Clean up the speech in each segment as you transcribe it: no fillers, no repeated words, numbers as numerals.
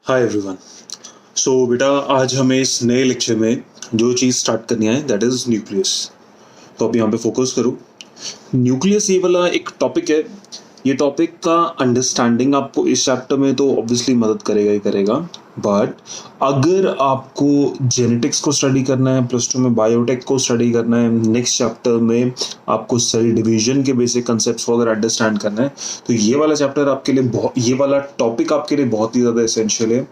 Hi everyone. सो बेटा, आज हमें इस नए लेक्चर में जो चीज़ स्टार्ट करनी है दैट इज़ न्यूक्लियस। तो अब यहाँ पे फोकस करो। न्यूक्लियस ये वाला एक टॉपिक है। ये टॉपिक का अंडरस्टैंडिंग आपको इस चैप्टर में तो ऑब्वियसली मदद करेगा ही करेगा, बट अगर आपको जेनेटिक्स को स्टडी करना है, +2 में बायोटेक को स्टडी करना है, नेक्स्ट चैप्टर में आपको सेल डिवीजन के बेसिक कंसेप्ट्स वगैरह अंडरस्टैंड करना है, तो ये वाला चैप्टर आपके लिए ये वाला टॉपिक आपके लिए बहुत ही ज़्यादा एसेंशियल है।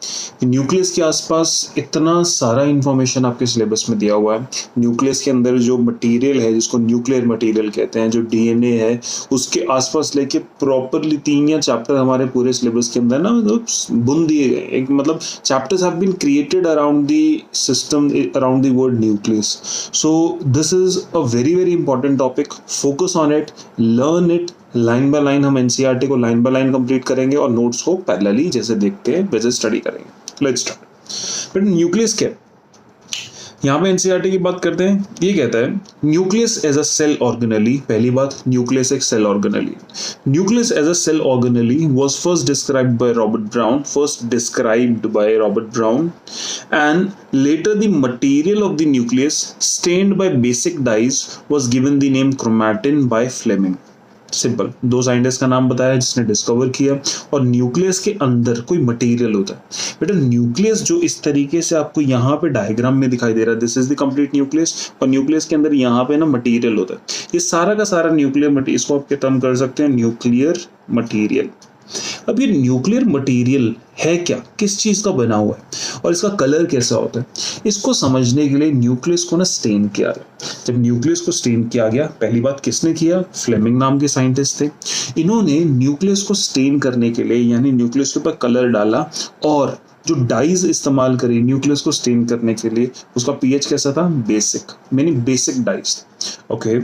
न्यूक्लियस के आसपास इतना सारा इंफॉर्मेशन आपके सिलेबस में दिया हुआ है। न्यूक्लियस के अंदर जो मटेरियल है जिसको न्यूक्लियर मटेरियल कहते हैं, जो डीएनए है, उसके आसपास लेके प्रॉपरली 3 या चैप्टर हमारे पूरे सिलेबस के अंदर ना मतलब बुन दिए गए। एक मतलब chapters have been created around the system, around the word nucleus. So this is a very important topic. Focus on it, learn it line by line. हम एनसीईआरटी को लाइन बाय लाइन कंप्लीट करेंगे और notes को parallelly जैसे देखते हैं वैसे study करेंगे। Let's start. बट न्यूक्लियस क्या है? यहाँ पे एनसीईआरटी की बात करते हैं। ये कहता है nucleus as a cell organelle. पहली बात, न्यूक्लियस एक cell organelle. Nucleus as a cell organelle was first described by Robert Brown and later the material of the nucleus stained by basic dyes was given the name chromatin by Fleming. Simple, 2 scientist का नाम बताया जिसने discover किया। और nucleus के अंदर कोई material होता है बेटा। न्यूक्लियस जो इस तरीके से आपको यहाँ पे डायग्राम में दिखाई दे रहा है, this is the complete nucleus. और न्यूक्लियस के अंदर यहाँ पे ना मटेरियल होता है। ये सारा का सारा न्यूक्लियर मटेरियल, इसको आप टर्म कर सकते हैं न्यूक्लियर मटेरियल। अब ये न्यूक्लियर मटेरियल है क्या, किस चीज का बना हुआ है और इसका कलर कैसा होता है, इसको समझने के लिए न्यूक्लियस को ना स्टेन किया गया। जब न्यूक्लियस को स्टेन किया गया, पहली बात किसने किया? फ्लेमिंग नाम के साइंटिस्ट थे। इन्होंने न्यूक्लियस को स्टेन करने के लिए यानी न्यूक्लियस के ऊपर कलर डाला और जो डाइज इस्तेमाल करी न्यूक्लियस को स्टेन करने के लिए, उसका पीएच कैसा था? Basic, meaning basic dyes. Okay.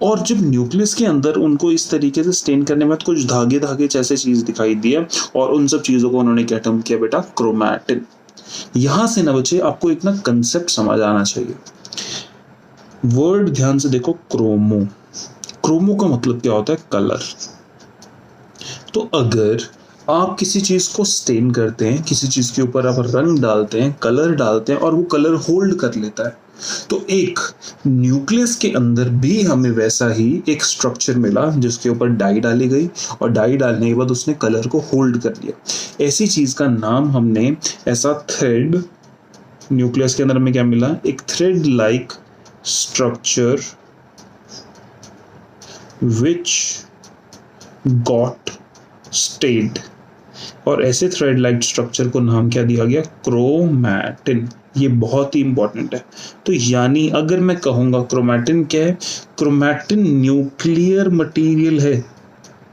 और जब न्यूक्लियस के अंदर उनको इस तरीके से स्टेन करने में कुछ धागे धागे जैसे चीज दिखाई दिया और उन सब चीजों को उन्होंने क्या टर्म किया बेटा? क्रोमैटिन। यहां से ना बच्चे आपको एक ना कंसेप्ट समझ आना चाहिए। वर्ड ध्यान से देखो, क्रोमो। क्रोमो का मतलब क्या होता है? कलर। तो अगर आप किसी चीज को स्टेन करते हैं, किसी चीज के ऊपर आप रंग डालते हैं, कलर डालते हैं और वो कलर होल्ड कर लेता है, तो एक न्यूक्लियस के अंदर भी हमें वैसा ही एक स्ट्रक्चर मिला जिसके ऊपर डाई डाली गई और डाई डालने के बाद उसने कलर को होल्ड कर लिया। ऐसी चीज का नाम हमने, ऐसा थ्रेड न्यूक्लियस के अंदर हमें क्या मिला? एक thread like structure which got stained. और ऐसे थ्रेड लाइक स्ट्रक्चर को नाम क्या दिया गया? क्रोमैटिन। ये बहुत ही इंपॉर्टेंट है। तो यानी अगर मैं कहूंगा क्रोमैटिन क्या है? क्रोमैटिन न्यूक्लियर मटेरियल है।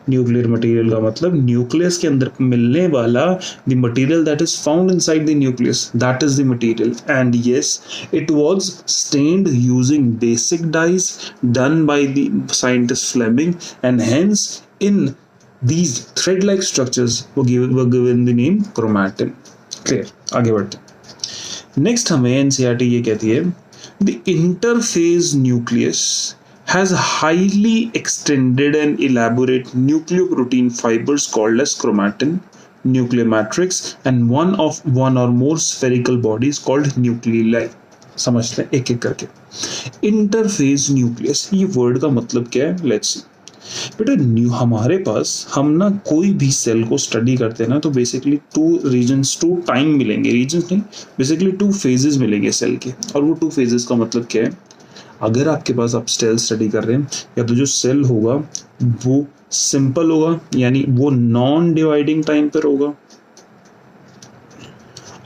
न्यूक्लियर मटेरियल का मतलब न्यूक्लियस के अंदर मिलने वाला the material that is found inside the nucleus, that is the material. And yes, it was stained using basic dyes done by the scientist Fleming and hence in these thread-like structures were given the name chromatin. Clear? आगे बढ़ते हैं। Next हमें NCERT ये कहती है the interphase nucleus has highly extended and elaborate nucleoprotein fibers called as chromatin, nuclear matrix and one or more spherical bodies called nuclei. समझते हैं एक एक करके। इंटरफेज न्यूक्लियस, ये वर्ड का मतलब क्या है? लेट्स सी बेटा। हमारे पास हम ना कोई भी सेल को स्टडी करते हैं ना, तो बेसिकली 2 रीजन्स, 2 टाइम मिलेंगे, रीजन्स नहीं, बेसिकली 2 फेजेस मिलेंगे सेल के। और वो 2 फेजेस का मतलब क्या है? अगर आपके पास आप सेल स्टडी कर रहे हैं, या तो जो सेल होगा वो सिंपल होगा यानी वो नॉन डिवाइडिंग टाइम पर होगा,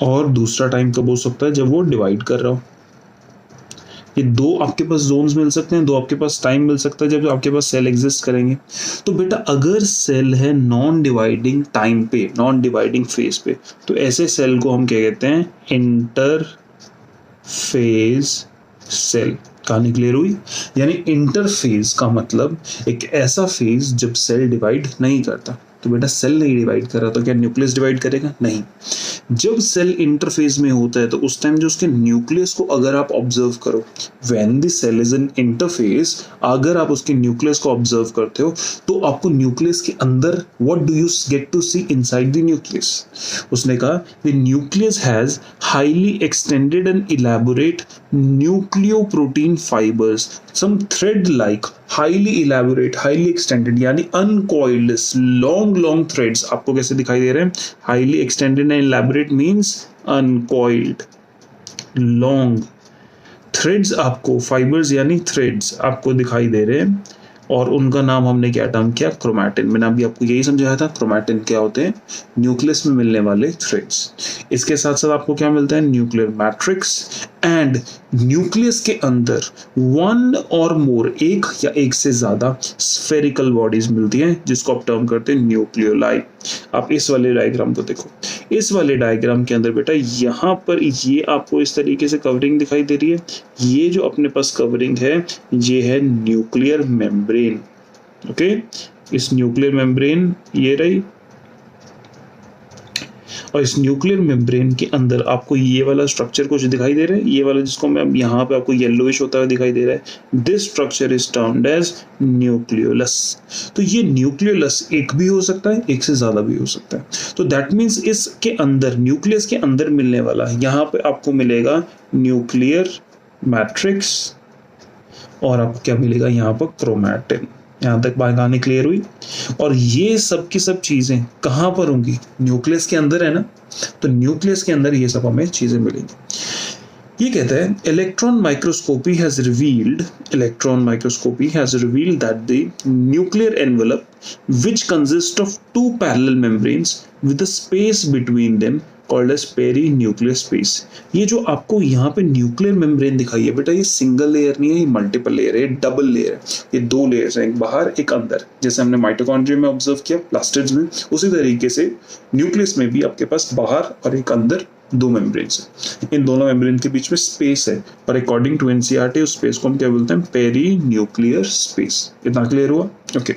और दूसरा टाइम कब हो सकता है? जब वो डिवाइड कर रहा हो। ये 2 आपके पास जोन्स मिल सकते हैं, 2 आपके पास टाइम मिल सकता है जब आपके पास सेल एग्जिस्ट करेंगे। तो बेटा अगर सेल है नॉन डिवाइडिंग टाइम पे, नॉन डिवाइडिंग फेज पे, तो ऐसे सेल को हम क्या कहते हैं? Interphase cell. कहानी क्लियर हुई? यानी इंटरफेज का मतलब एक ऐसा फेज जब सेल डिवाइड नहीं करता। तो बेटा सेल नहीं डिवाइड कर रहा तो क्या न्यूक्लियस डिवाइड करेगा? नहीं। जब सेल इंटरफेज में होता है तो उस टाइम जो उसके न्यूक्लियस को अगर आप ऑब्जर्व करो, when the cell is in interphase, अगर आप उसके न्यूक्लियस को ऑब्जर्व करते हो तो आपको न्यूक्लियस के अंदर what do you get to see inside the nucleus? उसने कहा the nucleus has highly extended and elaborate nucleoprotein fibres, some thread like, highly elaborate, highly extended यानी अनकॉइल्ड लॉन्ग थ्रेड्स आपको कैसे दिखाई दे रहे हैं? Highly extended and elaborate means uncoiled, long threads आपको, फाइबर्स यानी थ्रेड्स आपको दिखाई दे रहे हैं, और उनका नाम हमने क्या टर्म किया? क्रोमैटिन। मैंने अभी आपको यही समझाया था क्रोमैटिन क्या होते हैं, न्यूक्लियस में मिलने वाले थ्रेड्स। इसके साथ साथ आपको क्या मिलता है? न्यूक्लियर मैट्रिक्स, एंड न्यूक्लियस के अंदर वन और मोर, एक या एक से ज्यादा स्फेरिकल बॉडीज मिलती हैं जिसको आप टर्म करते हैं न्यूक्लियोलाई। आप इस वाले डायग्राम को देखो, इस वाले डायग्राम के अंदर बेटा यहाँ पर ये आपको इस तरीके से कवरिंग दिखाई दे रही है। ये जो अपने पास कवरिंग है ये है न्यूक्लियर मेम्ब्रेन। ओके, इस न्यूक्लियर मेम्ब्रेन ये रही, और इस न्यूक्लियर मेम्ब्रेन के अंदर आपको ये वाला स्ट्रक्चर कुछ दिखाई दे रहा है, ये वाला जिसको मैं यहाँ पे आपको येलोइश होता हुआ दिखाई दे रहा है, this structure is termed as nucleolus. तो ये न्यूक्लियोलस एक भी हो सकता है, एक से ज्यादा भी हो सकता है। तो दैट मीन्स इसके अंदर, न्यूक्लियस के अंदर मिलने वाला यहाँ पे आपको मिलेगा न्यूक्लियर मैट्रिक्स, और आपको क्या मिलेगा यहाँ पर? क्रोमैटिन। यहाँ तक बात कहानी क्लियर हुई? और ये सब की सब चीजें कहाँ पर होंगी? न्यूक्लियस के अंदर है ना, तो न्यूक्लियस के अंदर ये सब हमें चीजें मिलेंगी। ये कहता है electron microscopy has revealed that the nuclear envelope which consists of two parallel membranes with a space between them called as perinuclear space। ये जो आपको यहाँ पे न्यूक्लियर मेम्ब्रेन दिखाई है बेटा, ये सिंगल लेयर नहीं है, ये मल्टीपल लेयर है, डबल लेयर है। ये दो लेयर्स हैं, एक बाहर एक अंदर, जैसे हमने माइटोकॉन्ड्रिया में ऑब्जर्व किया, प्लास्टिड्स में, उसी तरीके से न्यूक्लियस में भी आपके पास बाहर और एक अंदर दो मेम्ब्रेन्स है। इन दोनों मेम्ब्रेन के बीच में स्पेस है, और अकॉर्डिंग टू एनसीईआरटी उस स्पेस को हम क्या बोलते हैं? Perinuclear space. इतना क्लियर हुआ? ओके।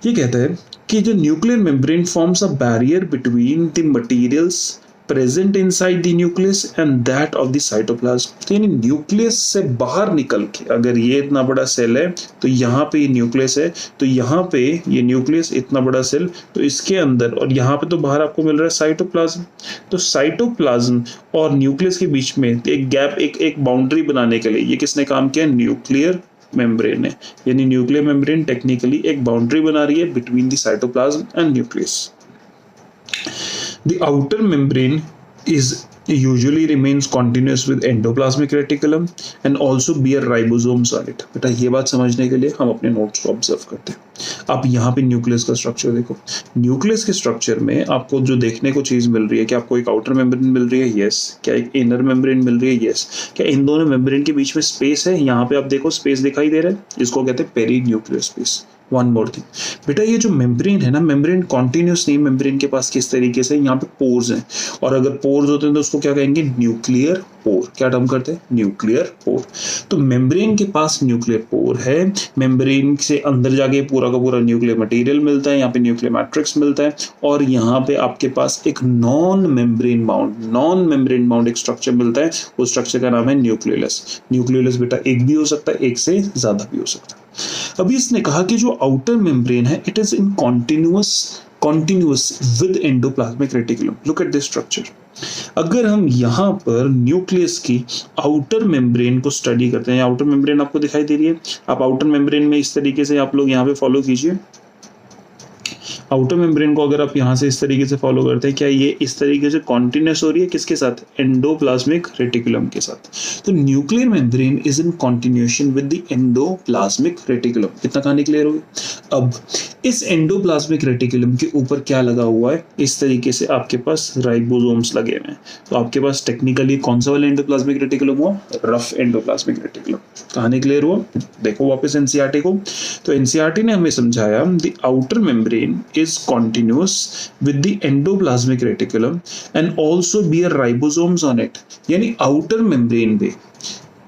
ये कहता है कि जो nuclear membrane forms a barrier between the materials present inside the nucleus and that of the cytoplasm. तो यानी न्यूक्लियस से बाहर निकल के, अगर ये इतना बड़ा सेल है तो यहाँ पे ये न्यूक्लियस है, तो यहाँ पे ये न्यूक्लियस इतना बड़ा सेल, तो इसके अंदर, और यहाँ पे तो बाहर आपको मिल रहा है साइटोप्लाज्म। तो साइटोप्लाज्म और न्यूक्लियस के बीच में एक गैप, एक बाउंड्री बनाने के लिए ये किसने काम किया? न्यूक्लियर मेम्ब्रेन है। यानी न्यूक्लियर मेम्ब्रेन टेक्निकली एक बाउंड्री बना रही है between the cytoplasm and nucleus. The outer membrane is usually remains continuous with endoplasmic reticulum and also bear ribosomes on it। बेटा ये बात समझने के लिए हम अपने नोट्स को ऑब्जर्व करते हैं। आप यहाँ पे न्यूक्लियस का स्ट्रक्चर देखो, न्यूक्लियस के स्ट्रक्चर में आपको जो देखने को चीज मिल रही है, क्या आपको एक आउटर मेम्ब्रेन मिल रही है? यस। क्या एक इनर मेम्ब्रेन मिल रही है? यस। क्या इन दोनों मेम्ब्रेन के बीच में स्पेस है? यहाँ पे आप देखो स्पेस दिखाई दे रहा है, इसको कहते हैं perinuclear space. One more thing बेटा, ये जो मेम्ब्रेन है ना, मेम्ब्रेन कॉन्टिन्यूस नहीं, मेम्ब्रेन के पास किस तरीके से यहाँ पे पोर्स हैं, और अगर पोर्स होते हैं तो उसको क्या कहेंगे? Nuclear pore. क्या टर्म करते हैं? Nuclear pore. तो मेम्ब्रेन के पास न्यूक्लियर पोर है, मेम्ब्रेन से अंदर जाके पूरा का पूरा न्यूक्लियर मटेरियल मिलता है, यहाँ पे न्यूक्लियर मैट्रिक्स मिलता है, और यहाँ पे आपके पास एक नॉन मेम्ब्रेन बाउंड एक स्ट्रक्चर मिलता है, उस स्ट्रक्चर का नाम है न्यूक्लियोलस। न्यूक्लियोलस बेटा एक भी हो सकता है, एक से ज्यादा भी हो सकता है। अभी इसने कहा कि जो आउटर मेम्ब्रेन है it is in continuous with endoplasmic reticulum. Look at this structure. अगर हम यहाँ पर न्यूक्लियस की आउटर मेम्ब्रेन को स्टडी करते हैं, आउटर मेम्ब्रेन आपको दिखाई दे रही है, आप आउटर मेम्ब्रेन में इस तरीके से आप लोग यहाँ पे फॉलो कीजिए। आउटर मेम्ब्रेन को अगर आप यहाँ से इस तरीके से फॉलो करते हैं, क्या ये इस तरीके से कॉन्टिन्यूअस हो रही है? किसके साथ? एंडोप्लाज्मिक रेटिकुलम के साथ। तो nuclear membrane is in continuation with the endoplasmic reticulum. कितना कहानी क्लियर होगी? अब इस एंडोप्लाज्मिक रेटिकुलम के ऊपर क्या लगा हुआ है? इस तरीके से आपके पास राइबोसोम्स लगे हुए हैं। तो आपके पास टेक्निकली कौन सा वाला एंडोप्लाज्मिक रेटिकुलम हुआ? Rough endoplasmic reticulum. कहानी क्लियर हुआ? देखो वापस एनसीईआरटी को। तो एनसीईआरटी ने हमें समझाया the outer membrane is continuous with the endoplasmic reticulum and also bear ribosomes on it। यानी आउटर मेम्ब्रेन पे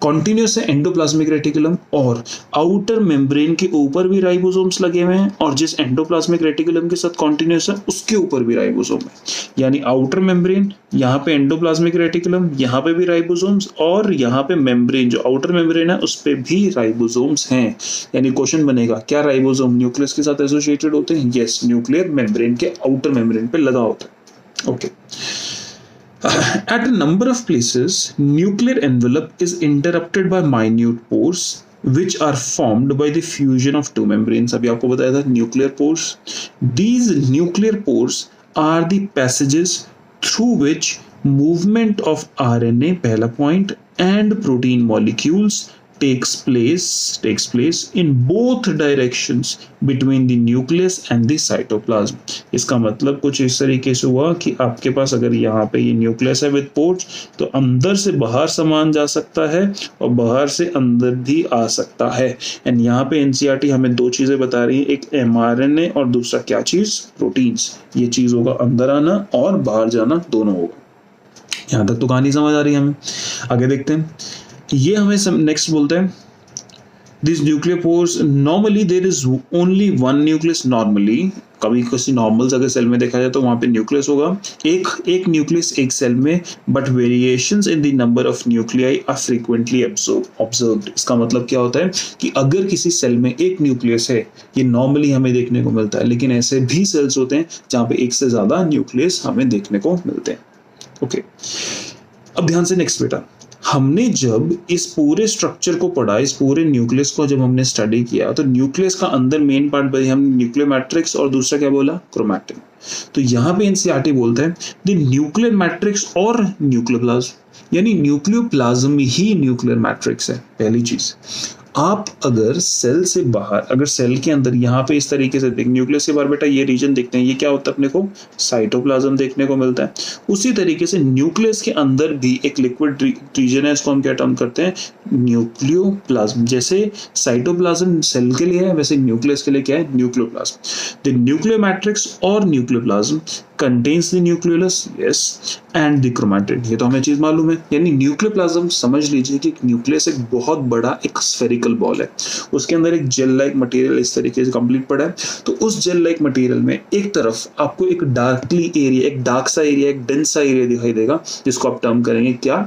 कॉन्टिन्यूस है एंडोप्लाज्मिक रेटिकुलम, और आउटर मेम्ब्रेन के ऊपर भी राइबोसोम्स लगे हुए हैं, और जिस एंडोप्लाज्मिक रेटिकुलम के साथ कॉन्टिन्यूस है उसके ऊपर भी राइबोसोम है। यानी आउटर मेम्ब्रेन, यहाँ पे एंडोप्लाज्मिक रेटिकुलम, यहाँ पे भी राइबोसोम्स, और यहाँ पे मेम्ब्रेन जो आउटर मेम्ब्रेन है उस पे भी राइबोसोम्स हैं। यानी क्वेश्चन बनेगा क्या राइबोसोम न्यूक्लियस के साथ एसोसिएटेड होते हैं? यस, न्यूक्लियर मेम्ब्रेन के आउटर मेम्ब्रेन पे लगा होता है। Okay. At a number of places, nuclear envelope is interrupted by minute pores which are formed by the fusion of two membranes. अभी आपको बताया था nuclear pores. These nuclear pores are the passages through which movement of RNA, पहला point, and protein molecules takes place in both directions between the nucleus and the cytoplasm. इसका मतलब कुछ इस तरीके से हुआ कि आपके पास अगर यहाँ पे ये न्यूक्लियस है विद पोर्ट्स, तो अंदर से बाहर सामान जा सकता है और बाहर से अंदर भी आ सकता है। एंड यहाँ पे एनसीईआरटी हमें दो चीजें बता रही है, एक एमआरएनए और दूसरा क्या चीज? प्रोटीन्स। ये चीज होगा अंदर आना और बाहर जाना दोनों होगा। यहाँ तक तो कहानी समझ आ रही है हमें। आगे देखते हैं। ये हमें नेक्स्ट बोलते हैं this nuclear pores normally there is only one nucleus. Normally कभी किसी नॉर्मल अगर सेल में देखा जाए तो वहां पे न्यूक्लियस होगा, एक न्यूक्लियस एक सेल में, but variations in the number of nuclei are frequently observed. इसका मतलब क्या होता है कि अगर किसी सेल में एक न्यूक्लियस है, ये नॉर्मली हमें देखने को मिलता है, लेकिन ऐसे भी सेल्स होते हैं जहां पे एक से ज्यादा न्यूक्लियस हमें देखने को मिलते हैं। ओके, अब ध्यान से नेक्स्ट बेटा, हमने जब इस पूरे स्ट्रक्चर को पढ़ा, इस पूरे न्यूक्लियस को जब हमने स्टडी किया, तो न्यूक्लियस का अंदर मेन पार्ट भाई हमने न्यूक्लियर मैट्रिक्स और दूसरा क्या बोला? क्रोमैटिन। तो यहाँ पे एनसीईआरटी बोलता है द न्यूक्लियर मैट्रिक्स और न्यूक्लियोप्लाज्म, यानी न्यूक्लियोप्लाज्म ही न्यूक्लियर मैट्रिक्स है। पहली चीज, आप अगर सेल से बाहर, अगर सेल के अंदर यहाँ पे इस तरीके से देख, न्यूक्लियस के बाहर बेटा ये रीजन देखते हैं, ये क्या होता है अपने को? साइटोप्लाज्म देखने को मिलता है। उसी तरीके से न्यूक्लियस के अंदर भी एक लिक्विड रीजन है, इसको हम क्या टर्म करते हैं? न्यूक्लियोप्लाज्म। जैसे साइटोप्लाज्म सेल के लिए है, वैसे न्यूक्लियस के लिए क्या है? न्यूक्लियोप्लाज्म। द न्यूक्लियर मैट्रिक्स और nucleoplasm contains the nucleus, yes, and the chromatid। ये तो हमें चीज मालूम है। यानी न्यूक्लियोप्लाज्म समझ लीजिए कि न्यूक्लियस एक बहुत बड़ा एक स्फेरिकल बॉल है, उसके अंदर एक जेल लाइक मटेरियल इस तरीके से कंप्लीट पड़ा है। तो उस जेल लाइक मटेरियल में एक तरफ आपको एक डार्कली एरिया, एक डार्क सा एरिया, एक डेंस सा एरिया दिखाई देगा, जिसको आप टर्म करेंगे क्या?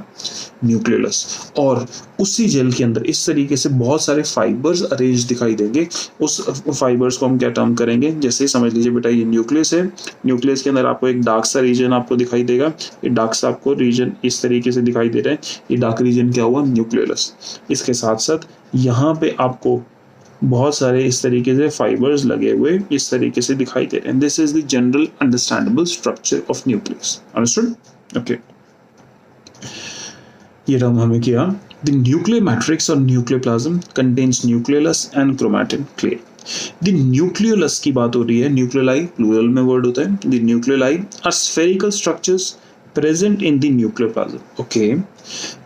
न्यूक्लियस। और उसी जेल के अंदर इस तरीके से बहुत सारे फाइबर्स अरेंज दिखाई देंगे। उस फाइबर्स को हम क्या टर्म करेंगे? जैसे समझ लीजिए बेटा ये न्यूक्लियस है, न्यूक्लियस के अंदर आपको एक डार्क सा रीजन आपको दिखाई देगा, ये डार्क सा आपको रीजन इस तरीके से दिखाई दे रहा है, ये डार्क रीजन क्या हुआ? न्यूक्लियस। इसके साथ साथ यहाँ पे आपको बहुत सारे इस तरीके से फाइबर्स लगे हुए इस तरीके से दिखाई दे रहे हैं। This is the general understandable structure of nucleus. Understood? Okay, ये टर्म हमें किया। द न्यूक्लियर मैट्रिक्स और nucleoplasm contains nucleolus and chromatin. Clear? The nucleolus की बात हो रही है, न्यूक्लियोलाई प्लूरल में वर्ड होता है। The nucleoli are spherical structures present in the nucleoplasm. Okay,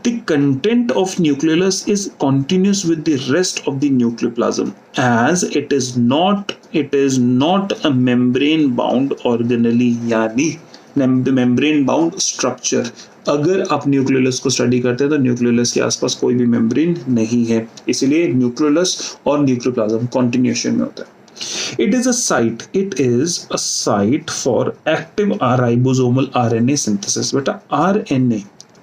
the content of nucleolus is continuous with the rest of the nucleoplasm, as it is not a membrane bound organelle, यानी membrane bound structure। अगर आप nucleolus को study करते हैं तो nucleolus के आसपास कोई भी मेम्ब्रेन नहीं है, इसलिए न्यूक्लियोलस और न्यूक्लियोप्लाज्म कॉन्टिन्यूएशन में होता है। It is a site for active ribosomal RNA synthesis। बेटा RNA,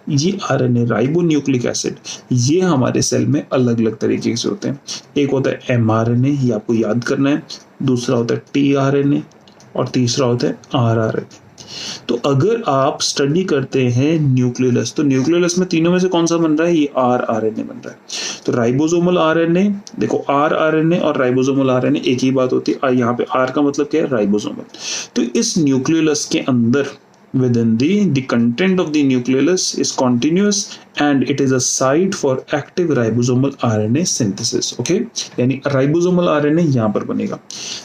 ये RNA राइबोन्यूक्लिक एसिड, ये हमारे सेल में अलग अलग तरीके से होते हैं। एक होता है mRNA, ये आपको याद करना है, दूसरा होता है tRNA और तीसरा होता है rRNA। तो अगर आप स्टडी करते हैं न्यूक्लियोलस, तो न्यूक्लियोलस में तीनों में से कौन सा बन रहा है? ये rRNA बन रहा है। तो राइबोसोमल RNA, देखो rRNA और राइबोसोमल RNA एक ही बात होती है। यहाँ पे R का मतलब क्या है? राइबोसोमल। तो इस न्यूक्लियोलस के अंदर within the content of the nucleolus is continuous and it is a site for active ribosomal RNA synthesis। okay, यानी ribosomal RNA यहाँ पर बनेगा।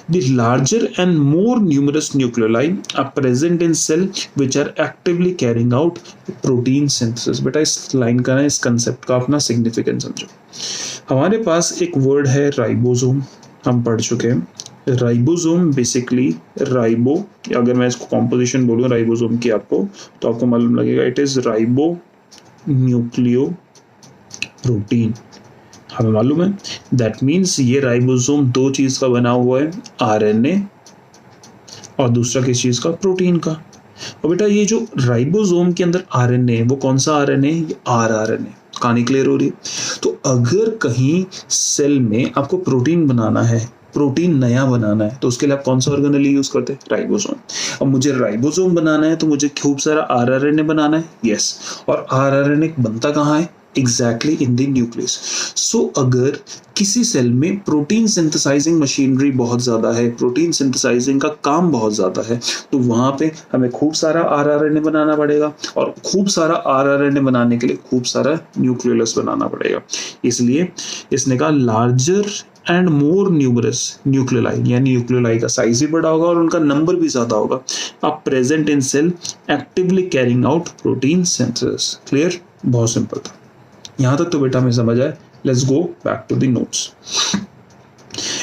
The larger and more numerous nucleoli are present in cell which are actively carrying out protein synthesis। बेटा इस line का ना, इस concept का अपना सिग्निफिकेंस समझो। हमारे पास एक वर्ड है राइबोसोम, हम पढ़ चुके हैं। राइबोसोम बेसिकली राइबो, अगर मैं इसको कॉम्पोजिशन बोलूँ राइबोसोम की आपको, तो आपको मालूम लगेगा it is ribo nucleo protein. हमें मालूम है दैट मीन्स ये राइबोसोम दो चीज का बना हुआ है, आरएनए और दूसरा किस चीज का, प्रोटीन का। और बेटा ये जो राइबोसोम के अंदर आरएनए है वो कौन सा आरएनए, ये आरआरएनए। कहानी क्लियर हो रही है। तो अगर कहीं सेल में आपको प्रोटीन बनाना है, प्रोटीन नया बनाना है, तो उसके लिए आप कौन सा ऑर्गेनेल यूज करते हैं, राइबोसोम। अब मुझे राइबोसोम बनाना है तो मुझे खूब सारा आरआरएनए बनाना है, यस। और आरआरएनए बनता कहाँ है, एग्जैक्टली इन द न्यूक्लियस। सो अगर किसी सेल में प्रोटीन सिंथेसाइजिंग मशीनरी बहुत ज्यादा है, प्रोटीन सिंथेसाइजिंग का काम बहुत ज्यादा है, तो वहां पे हमें खूब सारा आरआरएनए बनाना पड़ेगा, और खूब सारा आरआरएनए बनाने के लिए खूब सारा न्यूक्लियोलस बनाना पड़ेगा। इसलिए इसने कहा larger and more numerous nucleoli, यानी न्यूक्लियोलाई का साइज भी बड़ा होगा और उनका नंबर भी ज्यादा होगा, आप present in cell actively carrying out protein synthesis. Clear, बहुत सिंपल था। यहां तक तो बेटा हमें समझ आए। Let's go back to the notes.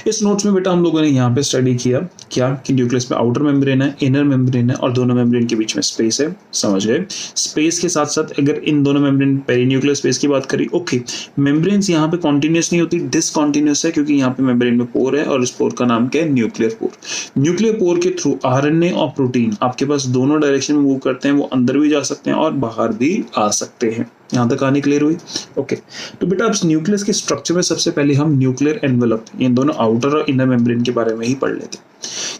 इस नोट्स में बेटा हम लोगों ने यहाँ पे स्टडी किया क्या कि न्यूक्लियस में आउटर मेम्ब्रेन है, इनर मेम्ब्रेन है, और दोनों मेम्ब्रेन के बीच में स्पेस है। समझ गए। स्पेस के साथ साथ अगर इन दोनों मेम्ब्रेन पेरीन्यूक्लियर स्पेस की बात करी, ओके, मेम्ब्रेन्स यहाँ पे कॉन्टिन्यूस नहीं होती, डिसकॉन्टिन्यूस है, क्योंकि यहाँ पे मेम्ब्रेन में पोर है और इस पोर का नाम क्या है, न्यूक्लियर पोर। न्यूक्लियर पोर के थ्रू आरएनए और प्रोटीन आपके पास दोनों डायरेक्शन में मूव करते हैं, वो अंदर भी जा सकते हैं और बाहर भी आ सकते हैं। यहां तक कहानी क्लियर हुई। ओके, तो बेटा अब न्यूक्लियस के स्ट्रक्चर में सबसे पहले हम न्यूक्लियर एनवेलप, इन दोनों आउटर और इनर मेम्ब्रेन के बारे में ही पढ़ लेते हैं।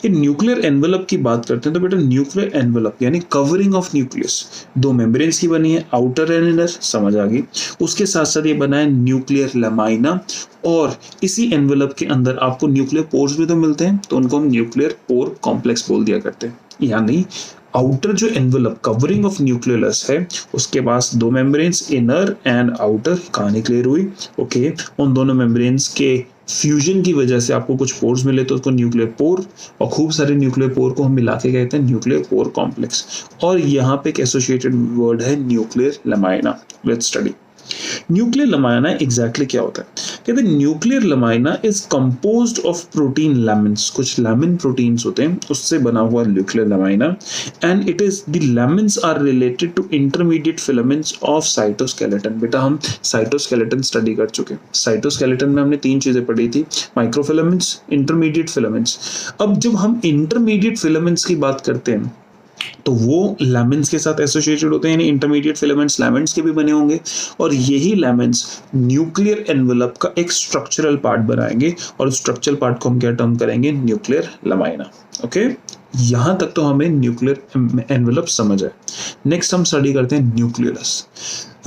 ये न्यूक्लियर एनवेलप की बात करते हैं तो बेटा न्यूक्लियर एनवेलप यानी कवरिंग ऑफ न्यूक्लियस दो मेम्ब्रेन्स की बनी है, आउटर एंड इनर, समझ आ गई। उसके साथ साथ ये बना है न्यूक्लियर लमाइना, और इसी एनवेलप के अंदर आपको न्यूक्लियर पोर्स भी तो मिलते हैं, तो उनको हम न्यूक्लियर पोर कॉम्प्लेक्स बोल दिया करते हैं। यानी आउटर जो एनवेलप कवरिंग ऑफ न्यूक्लियोलस है उसके पास दो मेम्ब्रेन्स, इनर एंड आउटर। कहानी क्लियर हुई। ओके, उन दोनों मेम्ब्रेन्स के फ्यूजन की वजह से आपको कुछ पोर्स मिले तो उसको न्यूक्लियर पोर, और खूब सारे न्यूक्लियर पोर को हम मिला के कहते हैं न्यूक्लियर पोर कॉम्प्लेक्स। और यहाँ पे एक एसोसिएटेड वर्ड है nuclear lamina. Let's study nuclear lamina exactly क्या होता है। कहते हैं nuclear lamina is composed of protein lamins, कुछ लैमिन प्रोटीन्स होते हैं उससे बना हुआ nuclear lamina, and it is the lamins are related to intermediate filaments of cytoskeleton. बेटा हम साइटोस्केलेटन स्टडी कर चुके हैं। साइटोस्केलेटन में हमने तीन चीजें पढ़ी थी, माइक्रोफिलामेंट्स, इंटरमीडिएट फिलामेंट्स। अब जब हम इंटरमीडिएट फिलामेंट्स की बात करते हैं तो वो लैमिन्स के साथ एसोसिएटेड होते हैं, यानी इंटरमीडिएट फिलामेंट्स लैमिन्स के भी बने होंगे, और यही लैमिन्स न्यूक्लियर एनवेलप का एक स्ट्रक्चरल पार्ट बनाएंगे, और स्ट्रक्चरल पार्ट को हम क्या टर्म करेंगे, न्यूक्लियर लमाइना। ओके, यहां तक तो हमें न्यूक्लियर एनवेलप समझ आए। नेक्स्ट हम स्टडी करते हैं न्यूक्लियोलस।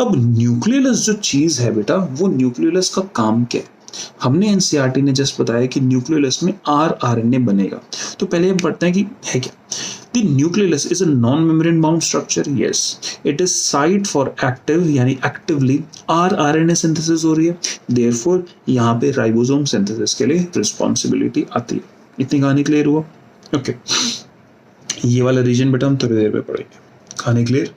अब न्यूक्लियोलस जो चीज है बेटा, वो न्यूक्लियोलस का काम क्या है। हमने एनसीईआरटी ने जस्ट बताया कि न्यूक्लियोलस में आरआरएनए बनेगा, तो पहले हम पढ़ते हैं कि है क्या। The nucleolus is a non-membrane bound structure. Yes, it is site for active यानी actively rRNA synthesis हो रही है. Therefore यहाँ पे राइबोसोम synthesis के लिए responsibility आती है. इतनी कहानी क्लियर हुआ? Okay. ये वाला रीजन बेटा हम थोड़ी देर में पढ़ेंगे। कहानी क्लियर?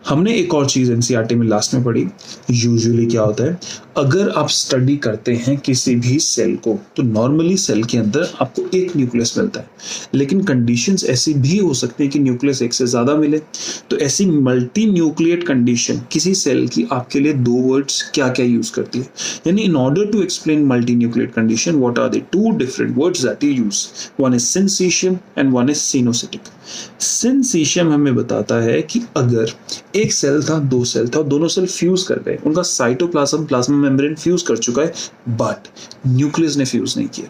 हमने एक और चीज एनसीईआरटी में लास्ट में पढ़ी। यूजुअली क्या होता है, अगर आप स्टडी करते हैं किसी भी सेल को तो नॉर्मली सेल के अंदर आपको एक न्यूक्लियस मिलता है, लेकिन कंडीशंस ऐसी भी हो सकती है कि न्यूक्लियस एक से ज्यादा मिले। तो ऐसी मल्टी न्यूक्लिएट कंडीशन किसी सेल की आपके लिए दो वर्ड्स क्या क्या यूज करती है, यानी in order to explain multinucleate condition what are the two different words that you use, one is syncytium and one is coenocytic. Syncytium हमें बताता है कि अगर एक सेल था, दो सेल था, दोनों सेल फ्यूज कर गए, उनका साइटोप्लाज्म प्लाज्मा मेम्ब्रेन फ्यूज कर चुका है, बट न्यूक्लियस ने फ्यूज नहीं किया।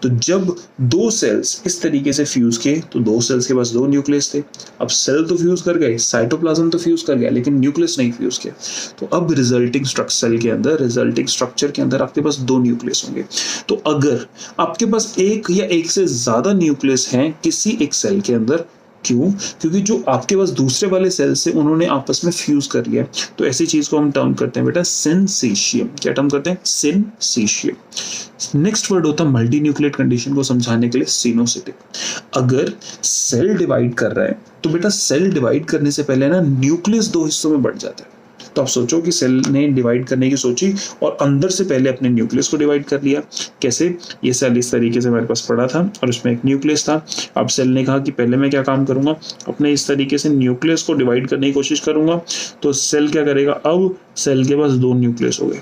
तो जब दो सेल्स इस तरीके से फ्यूज किए तो दो सेल्स के पास दो न्यूक्लियस थे। अब सेल तो फ्यूज कर गए, साइटोप्लाज्म तो फ्यूज कर गया, लेकिन न्यूक्लियस नहीं फ्यूज किया। तो अब रिजल्टिंग सेल के अंदर, रिजल्टिंग स्ट्रक्चर के अंदर आपके पास दो न्यूक्लियस होंगे। तो अगर आपके पास एक या एक से ज्यादा न्यूक्लियस हैं किसी एक सेल के अंदर, क्यों? क्योंकि जो आपके पास दूसरे वाले सेल से उन्होंने आपस में फ्यूज कर लिया, तो ऐसी चीज को हम टर्म करते हैं बेटा सिंसिशियम। क्या टर्म करते हैं? सिंसिशियम। नेक्स्ट वर्ड होता है मल्टी न्यूक्लिएट कंडीशन को समझाने के लिए सिनोसिटिक। अगर सेल डिवाइड कर रहा है तो बेटा सेल डिवाइड करने से पहले ना न्यूक्लियस दो हिस्सों में बढ़ जाता है। तो आप सोचो कि सेल ने डिवाइड करने की सोची और अंदर से पहले अपने न्यूक्लियस को डिवाइड कर लिया। कैसे? ये सेल इस तरीके से मेरे पास पड़ा था और उसमें एक न्यूक्लियस था। अब सेल ने कहा कि पहले मैं क्या काम करूंगा, अपने इस तरीके से न्यूक्लियस को डिवाइड करने की कोशिश करूंगा। तो सेल क्या करेगा, अब सेल के पास 2 न्यूक्लियस हो गए।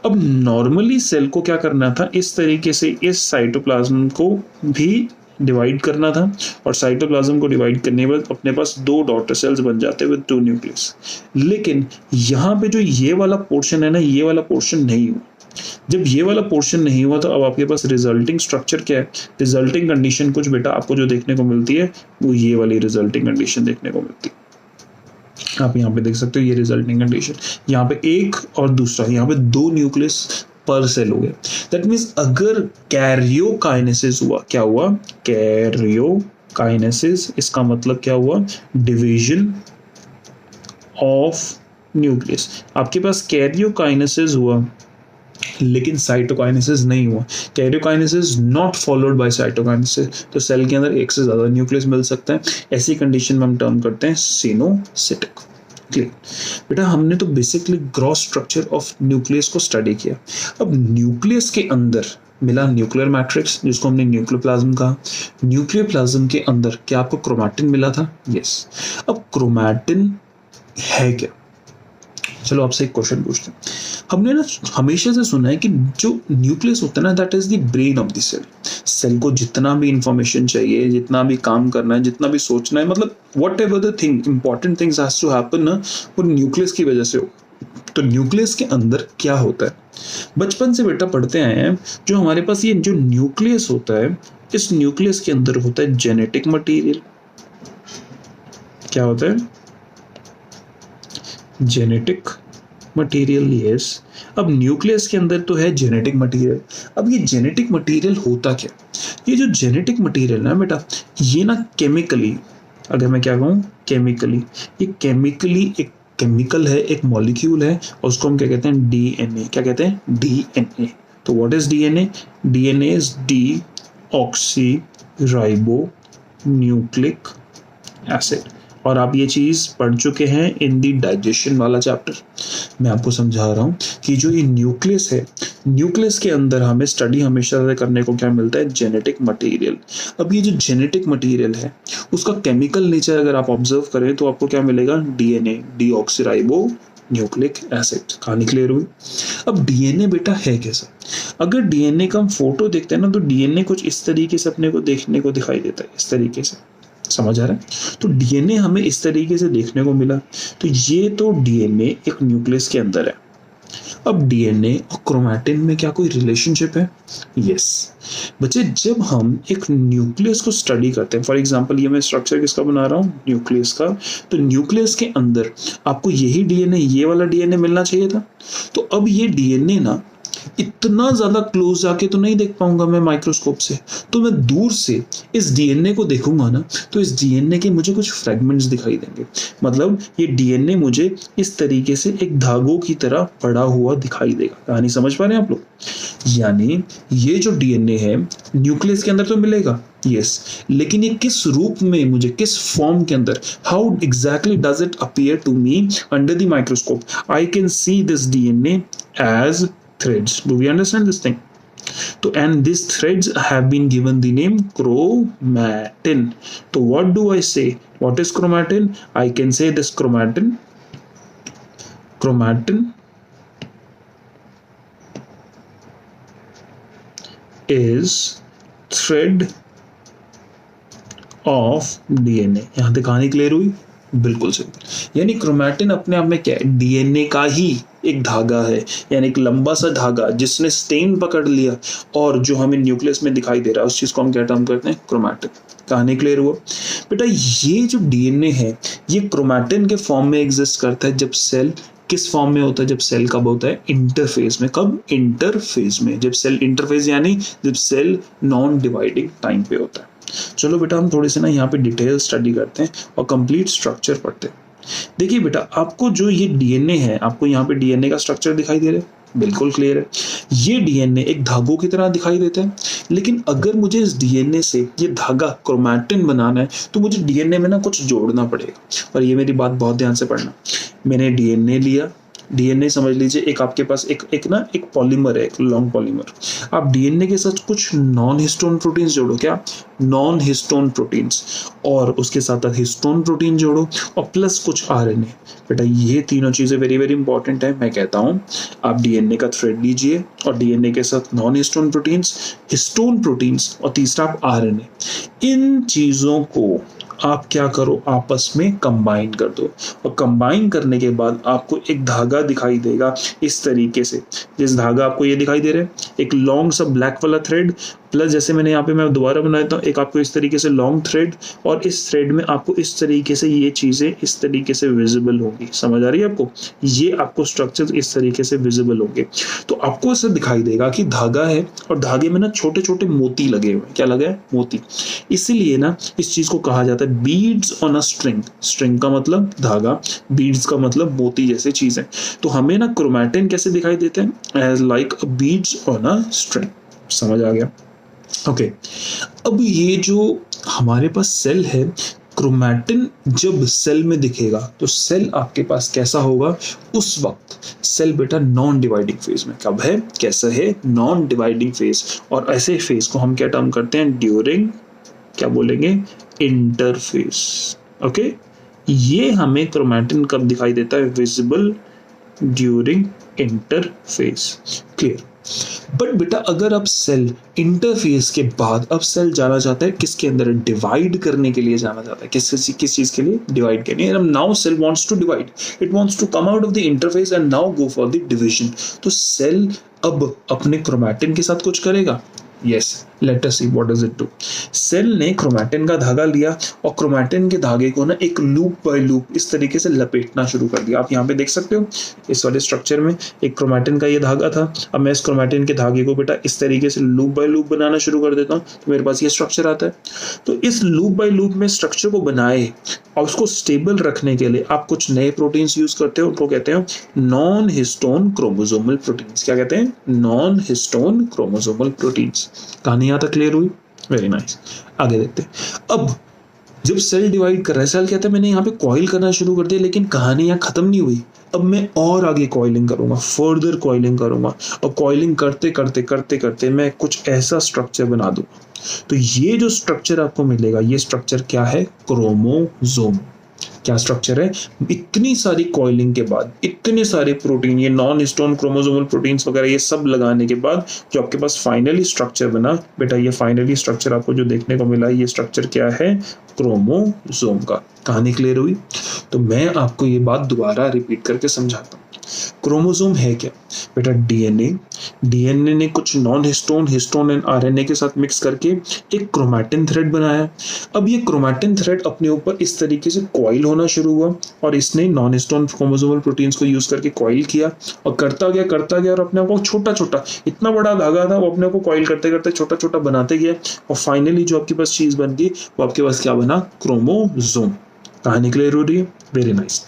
अब नॉर्मली सेल को क्या करना था, इस तरीके से इस साइटोप्लाज्म को भी डिवाइड करना था और साइटोप्लाज्म को डिवाइड करने के बाद अपने पास 2 डॉटर सेल्स बन जाते विद 2 न्यूक्लियस। लेकिन यहाँ पे जो ये वाला पोर्शन है ना, ये वाला पोर्शन नहीं हुआ। जब ये वाला पोर्शन नहीं हुआ तो अब आपके पास रिजल्टिंग स्ट्रक्चर क्या है, रिजल्टिंग कंडीशन कुछ बेटा आपको जो देखने को मिलती है वो ये वाली रिजल्टिंग कंडीशन देखने को मिलती है। आप यहाँ पे देख सकते हो ये रिजल्टिंग कंडीशन, यहाँ पे एक और दूसरा, यहाँ पे 2 न्यूक्लियस पर सेल हो गए। दैट मीन्स अगर कैरियोकाइनेसिस हुआ, क्या हुआ, कैरियोकाइनेसिस, इसका मतलब क्या हुआ, डिवीजन ऑफ न्यूक्लियस। आपके पास कैरियोकाइनेसिस हुआ लेकिन साइटोकाइनेसिस नहीं हुआ, karyokinesis not followed by cytokinesis, तो सेल के अंदर एक से ज्यादा न्यूक्लियस मिल सकता है। ऐसी कंडीशन में हम टर्म करते हैं सिनोसिटिक। क्लियर बेटा, हमने तो basically gross structure of nucleus को स्टडी किया। अब न्यूक्लियस के अंदर मिला न्यूक्लियर मैट्रिक्स जिसको हमने न्यूक्लियोप्लाज्म कहा। न्यूक्लियोप्लाज्म के अंदर क्या आपको क्रोमैटिन मिला था? यस। अब क्रोमैटिन है क्या? चलो आपसे एक क्वेश्चन पूछते हैं। हमने ना हमेशा से सुना है कि जो न्यूक्लियस होता है ना, that is the brain of the cell. Cell को जितना भी इंफॉर्मेशन चाहिए, जितना भी काम करना है, जितना भी सोचना है, मतलब whatever the thing important things has to happen ना, वो न्यूक्लियस की वजह से हो। तो न्यूक्लियस के अंदर क्या होता है? बचपन से बेटा पढ़ते आए हैं, जो हमारे पास ये जो न्यूक्लियस होता है, इस न्यूक्लियस के अंदर होता है जेनेटिक मटीरियल। क्या होता है? Genetic material. यस। अब न्यूक्लियस के अंदर तो है जेनेटिक मटेरियल। अब ये जेनेटिक मटेरियल होता क्या? ये जो जेनेटिक मटेरियल है बेटा, ये ना केमिकली, अगर मैं क्या कहूँ केमिकली, ये केमिकली एक केमिकल है, एक मॉलिक्यूल है और उसको हम क्या कहते हैं? डीएनए। क्या कहते हैं? डीएनए। तो what is DNA? DNA is D oxy ribo nucleic acid. और आप ये चीज पढ़ चुके हैं इन दी डाइजेशन वाला चैप्टर। मैं आपको समझा रहा हूँ कि जो ये न्यूक्लियस है, न्यूक्लियस के अंदर हमें स्टडी हमेशा से करने को क्या मिलता है? Genetic material. अब ये जो जेनेटिक मटेरियल है उसका केमिकल नेचर अगर आप ऑब्जर्व करें तो आपको क्या मिलेगा? DNA, deoxyribo nucleic acid. कहानी क्लियर हुई? अब डीएनए बेटा है कैसा? अगर डीएनए का हम फोटो देखते हैं ना, तो डीएनए कुछ इस तरीके से अपने को देखने को दिखाई देता है, इस तरीके से। समझ आ रहा है? तो डीएनए हमें इस तरीके से देखने को मिला। तो ये तो डीएनए एक न्यूक्लियस के अंदर है। अब डीएनए और क्रोमैटिन में क्या कोई रिलेशनशिप है? यस बच्चे, जब हम एक न्यूक्लियस को स्टडी करते हैं, फॉर एग्जांपल ये मैं स्ट्रक्चर किसका बना रहा हूँ? न्यूक्लियस का। तो न्यूक्लियस के अंदर आपको यही डीएनए, ये वाला डीएनए मिलना चाहिए था। तो अब ये डीएनए ना इतना ज्यादा क्लोज जाके तो नहीं देख पाऊंगा मैं माइक्रोस्कोप से, तो मैं दूर से इस डीएनए को देखूंगा ना, तो इस डीएनए के मुझे कुछ फ्रेगमेंट्स दिखाई देंगे। मतलब ये डीएनए मुझे इस तरीके से एक धागों की तरह पड़ा हुआ दिखाई देगा। कहानी समझ पा रहे हैं आप लोग? यानी ये जो डीएनए है न्यूक्लियस के अंदर तो मिलेगा, यस, लेकिन ये किस रूप में मुझे, किस फॉर्म के अंदर, how exactly does it appear to me under the microscope? I can see this DNA as threads. Do we understand this thing? So, and these threads have been given the name chromatin. So what do I say? What is chromatin? I can say this chromatin is thread of DNA. यहाँ तक कहानी clear हुई? बिल्कुल सही। यानी chromatin अपने आप में क्या है? डीएनए का ही एक धागा है, यानी एक लंबा सा धागा जिसने स्टेन पकड़ लिया और जो हमें न्यूक्लियस में दिखाई दे रहा है उस चीज को हम क्या टर्म करते हैं? क्रोमैटिन। कहानी क्लियर हुआ? बेटा ये जो डीएनए है ये क्रोमैटिन के फॉर्म में एग्जिस्ट करता है जब सेल किस फॉर्म में होता है? जब सेल कब होता है? इंटरफेज में। कब? इंटरफेज में। जब सेल इंटरफेज यानी जब सेल नॉन डिवाइडिंग टाइम पे होता है। चलो बेटा हम थोड़े से ना यहाँ पे डिटेल स्टडी करते हैं और कंप्लीट स्ट्रक्चर पढ़ते हैं। देखिए बेटा, आपको जो ये डीएनए है, आपको यहाँ पे डीएनए का स्ट्रक्चर दिखाई दे रहा है, बिल्कुल क्लियर है। ये डीएनए एक धागों की तरह दिखाई देता है, लेकिन अगर मुझे इस डीएनए से ये धागा क्रोमैटिन बनाना है तो मुझे डीएनए में ना कुछ जोड़ना पड़ेगा। और ये मेरी बात बहुत ध्यान से पढ़ना। मैंने डीएनए लिया, डीएनए समझ लीजिए एक आपके पास एक पॉलीमर है, एक लॉन्ग पॉलीमर। आप डीएनए के साथ कुछ नॉन हिस्टोन प्रोटीन्स जोड़ो, क्या नॉन हिस्टोन प्रोटीन्स, और उसके साथ हिस्टोन प्रोटीन जोड़ो और प्लस कुछ आरएनए। बेटा ये तीनों चीजें वेरी वेरी इंपॉर्टेंट है। मैं कहता हूं आप डीएनए का थ्रेड लीजिए और डीएनए के साथ non histone proteins, histone proteins और तीसरा आप आरएनए, इन चीजों को आप क्या करो आपस में कंबाइन कर दो, और कंबाइन करने के बाद आपको एक धागा दिखाई देगा इस तरीके से। जिस धागा आपको ये दिखाई दे रहा है, एक लॉन्ग सा ब्लैक वाला थ्रेड, प्लस जैसे मैंने यहाँ पे मैं दोबारा बनाता हूँ एक आपको इस तरीके से लॉन्ग थ्रेड, और इस थ्रेड में आपको इस तरीके से ये चीजें इस तरीके से विजिबल होगी। समझ आ रही है आपको? ये आपको स्ट्रक्चर इस तरीके से विजिबल होंगे। तो आपको ऐसा दिखाई देगा कि धागा है और धागे में ना छोटे छोटे मोती लगे हुए हैं। क्या लगा है? मोती। इसीलिए ना इस चीज को कहा जाता है beads on a string. String का मतलब धागा, बीड्स का मतलब मोती जैसे चीजें। तो हमें ना क्रोमैटिन कैसे दिखाई देते हैं? As like beads on a string. समझ आ गया? ओके अब ये जो हमारे पास सेल है, क्रोमैटिन जब सेल में दिखेगा तो सेल आपके पास कैसा होगा? उस वक्त सेल बेटा नॉन डिवाइडिंग फेज में। कब है? कैसा है? Non dividing phase. और ऐसे फेज को हम क्या टर्म करते हैं? ड्यूरिंग, क्या बोलेंगे? इंटरफेज। ओके ये हमें क्रोमैटिन कब दिखाई देता है? Visible during interface. Clear? But बेटा अगर अब सेल इंटरफेस के बाद अब सेल जाना चाहता है किसके अंदर? डिवाइड करने के लिए जाना चाहता है। किस चीज के लिए? डिवाइड करने। And now cell wants to divide, it wants to come out of the interphase and now go for the division. तो सेल अब अपने क्रोमैटिन के साथ कुछ करेगा। Yes, let us see what does it do. Cell ने chromatin का धागा लिया और क्रोमैटिन के धागे को ना एक लूप बाय लूप इस तरीके से लपेटना शुरू कर दिया। आप यहाँ पे देख सकते हो इस वाले स्ट्रक्चर में एक क्रोमैटिन का ये धागा था। अब मैं इस क्रोमैटिन के धागे को बेटा इस तरीके से लूप बाय लूप बनाना शुरू कर देता हूँ तो मेरे पास ये स्ट्रक्चर आता है। तो इस लूप बाय लूप में स्ट्रक्चर को बनाए और उसको स्टेबल रखने के लिए आप कुछ नए प्रोटीन्स यूज करते हो, उनको कहते हैं नॉन हिस्टोन क्रोमोसोमल प्रोटीन्स। क्या कहते हैं? Non histone chromosomal proteins. कहानी यहाँ तक क्लियर हुई? Very nice. आगे देखते हैं। अब जब सेल डिवाइड कर रहा है, सेल कहता है मैंने यहाँ पे कॉइल करना शुरू कर दिया, लेकिन कहानी यहाँ खत्म नहीं हुई। अब मैं और आगे कॉइलिंग करूंगा, फर्दर कॉइलिंग करूंगा, और कॉइलिंग करते करते करते करते मैं कुछ ऐसा स्ट्रक्चर बना दूंगा। तो ये जो स्ट्रक्चर आपको मिलेगा, ये स्ट्रक्चर क्या है? क्रोमोसोम। क्या स्ट्रक्चर है? इतनी सारी कॉइलिंग के बाद, इतने सारे प्रोटीन, ये नॉन हिस्टोन क्रोमोसोमल प्रोटीन्स वगैरह ये सब लगाने के बाद जो आपके पास फाइनली स्ट्रक्चर बना, बेटा ये फाइनली स्ट्रक्चर आपको जो देखने को मिला, ये स्ट्रक्चर क्या है? क्रोमोसोम का। कहानी क्लियर हुई? तो मैं आपको ये बात दोबारा रिपीट करके समझाता हूँ। क्रोमोसोम है क्या? बेटा डीएनए ने कुछ non histone, histone and RNA के साथ मिक्स करके एक क्रोमैटिन थ्रेड बनाया। अब ये क्रोमैटिन थ्रेड अपने ऊपर इस तरीके से कॉइल होना शुरू हुआ और इसने नॉन हिस्टोन क्रोमोसोमल प्रोटीन्स को यूज करके कॉइल किया और करता गया और अपने आप को छोटा छोटा, इतना बड़ा धागा था वो अपने आप को कॉइल करते करते छोटा छोटा बनाते गया और फाइनली जो आपके पास चीज बन गई वो आपके पास क्या बना? क्रोमोसोम। कहानी क्लियर हो रही है? Very nice.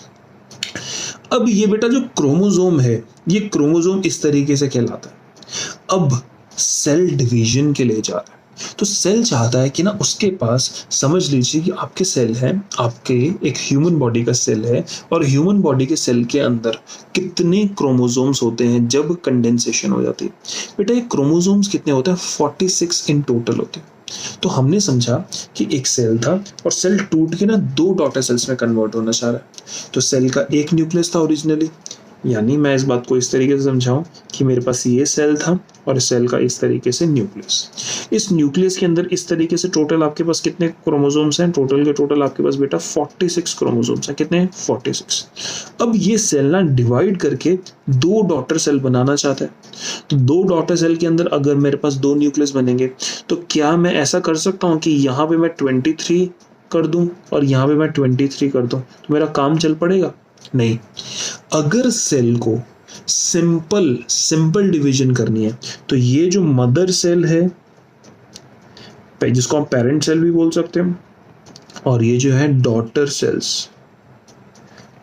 अब ये बेटा जो क्रोमोसोम है, ये क्रोमोसोम इस तरीके से कहलाता है। अब सेल डिवीजन के लिए जा रहा है, तो सेल चाहता है कि ना उसके पास, समझ लीजिए कि आपके सेल है, आपके एक ह्यूमन बॉडी का सेल है और ह्यूमन बॉडी के सेल के अंदर कितने क्रोमोसोम्स होते हैं जब कंडेंसेशन हो जाती है? बेटा ये क्रोमोसोम्स कितने होते हैं? 46 इन टोटल होते हैं। तो हमने समझा कि एक सेल था और सेल टूट के ना 2 डॉटर सेल्स में कन्वर्ट होना चाह रहा है। तो सेल का एक न्यूक्लियस था ओरिजिनली, यानी मैं इस बात को इस तरीके से समझाऊं कि मेरे पास ये सेल था और सेल का इस तरीके से न्यूक्लियस। इस न्यूक्लियस के अंदर इस तरीके से टोटल आपके पास कितने क्रोमोसोम्स हैं? टोटल के टोटल आपके पास बेटा 46 क्रोमोसोम्स हैं। कितने? 46। अब ये सेल ना डिवाइड करके 2 डॉटर सेल बनाना चाहता है। तो 2 डॉटर सेल के अंदर अगर मेरे पास 2 न्यूक्लियस बनेंगे तो क्या मैं ऐसा कर सकता हूँ कि यहाँ पे मैं 23 कर दूं और यहाँ पे मैं 23 कर दूं, तो मेरा काम चल पड़ेगा? नहीं। अगर सेल को सिंपल डिवीजन करनी है तो ये जो मदर सेल है, जिसको हम पेरेंट सेल भी बोल सकते हैं, और ये जो है डॉटर सेल्स,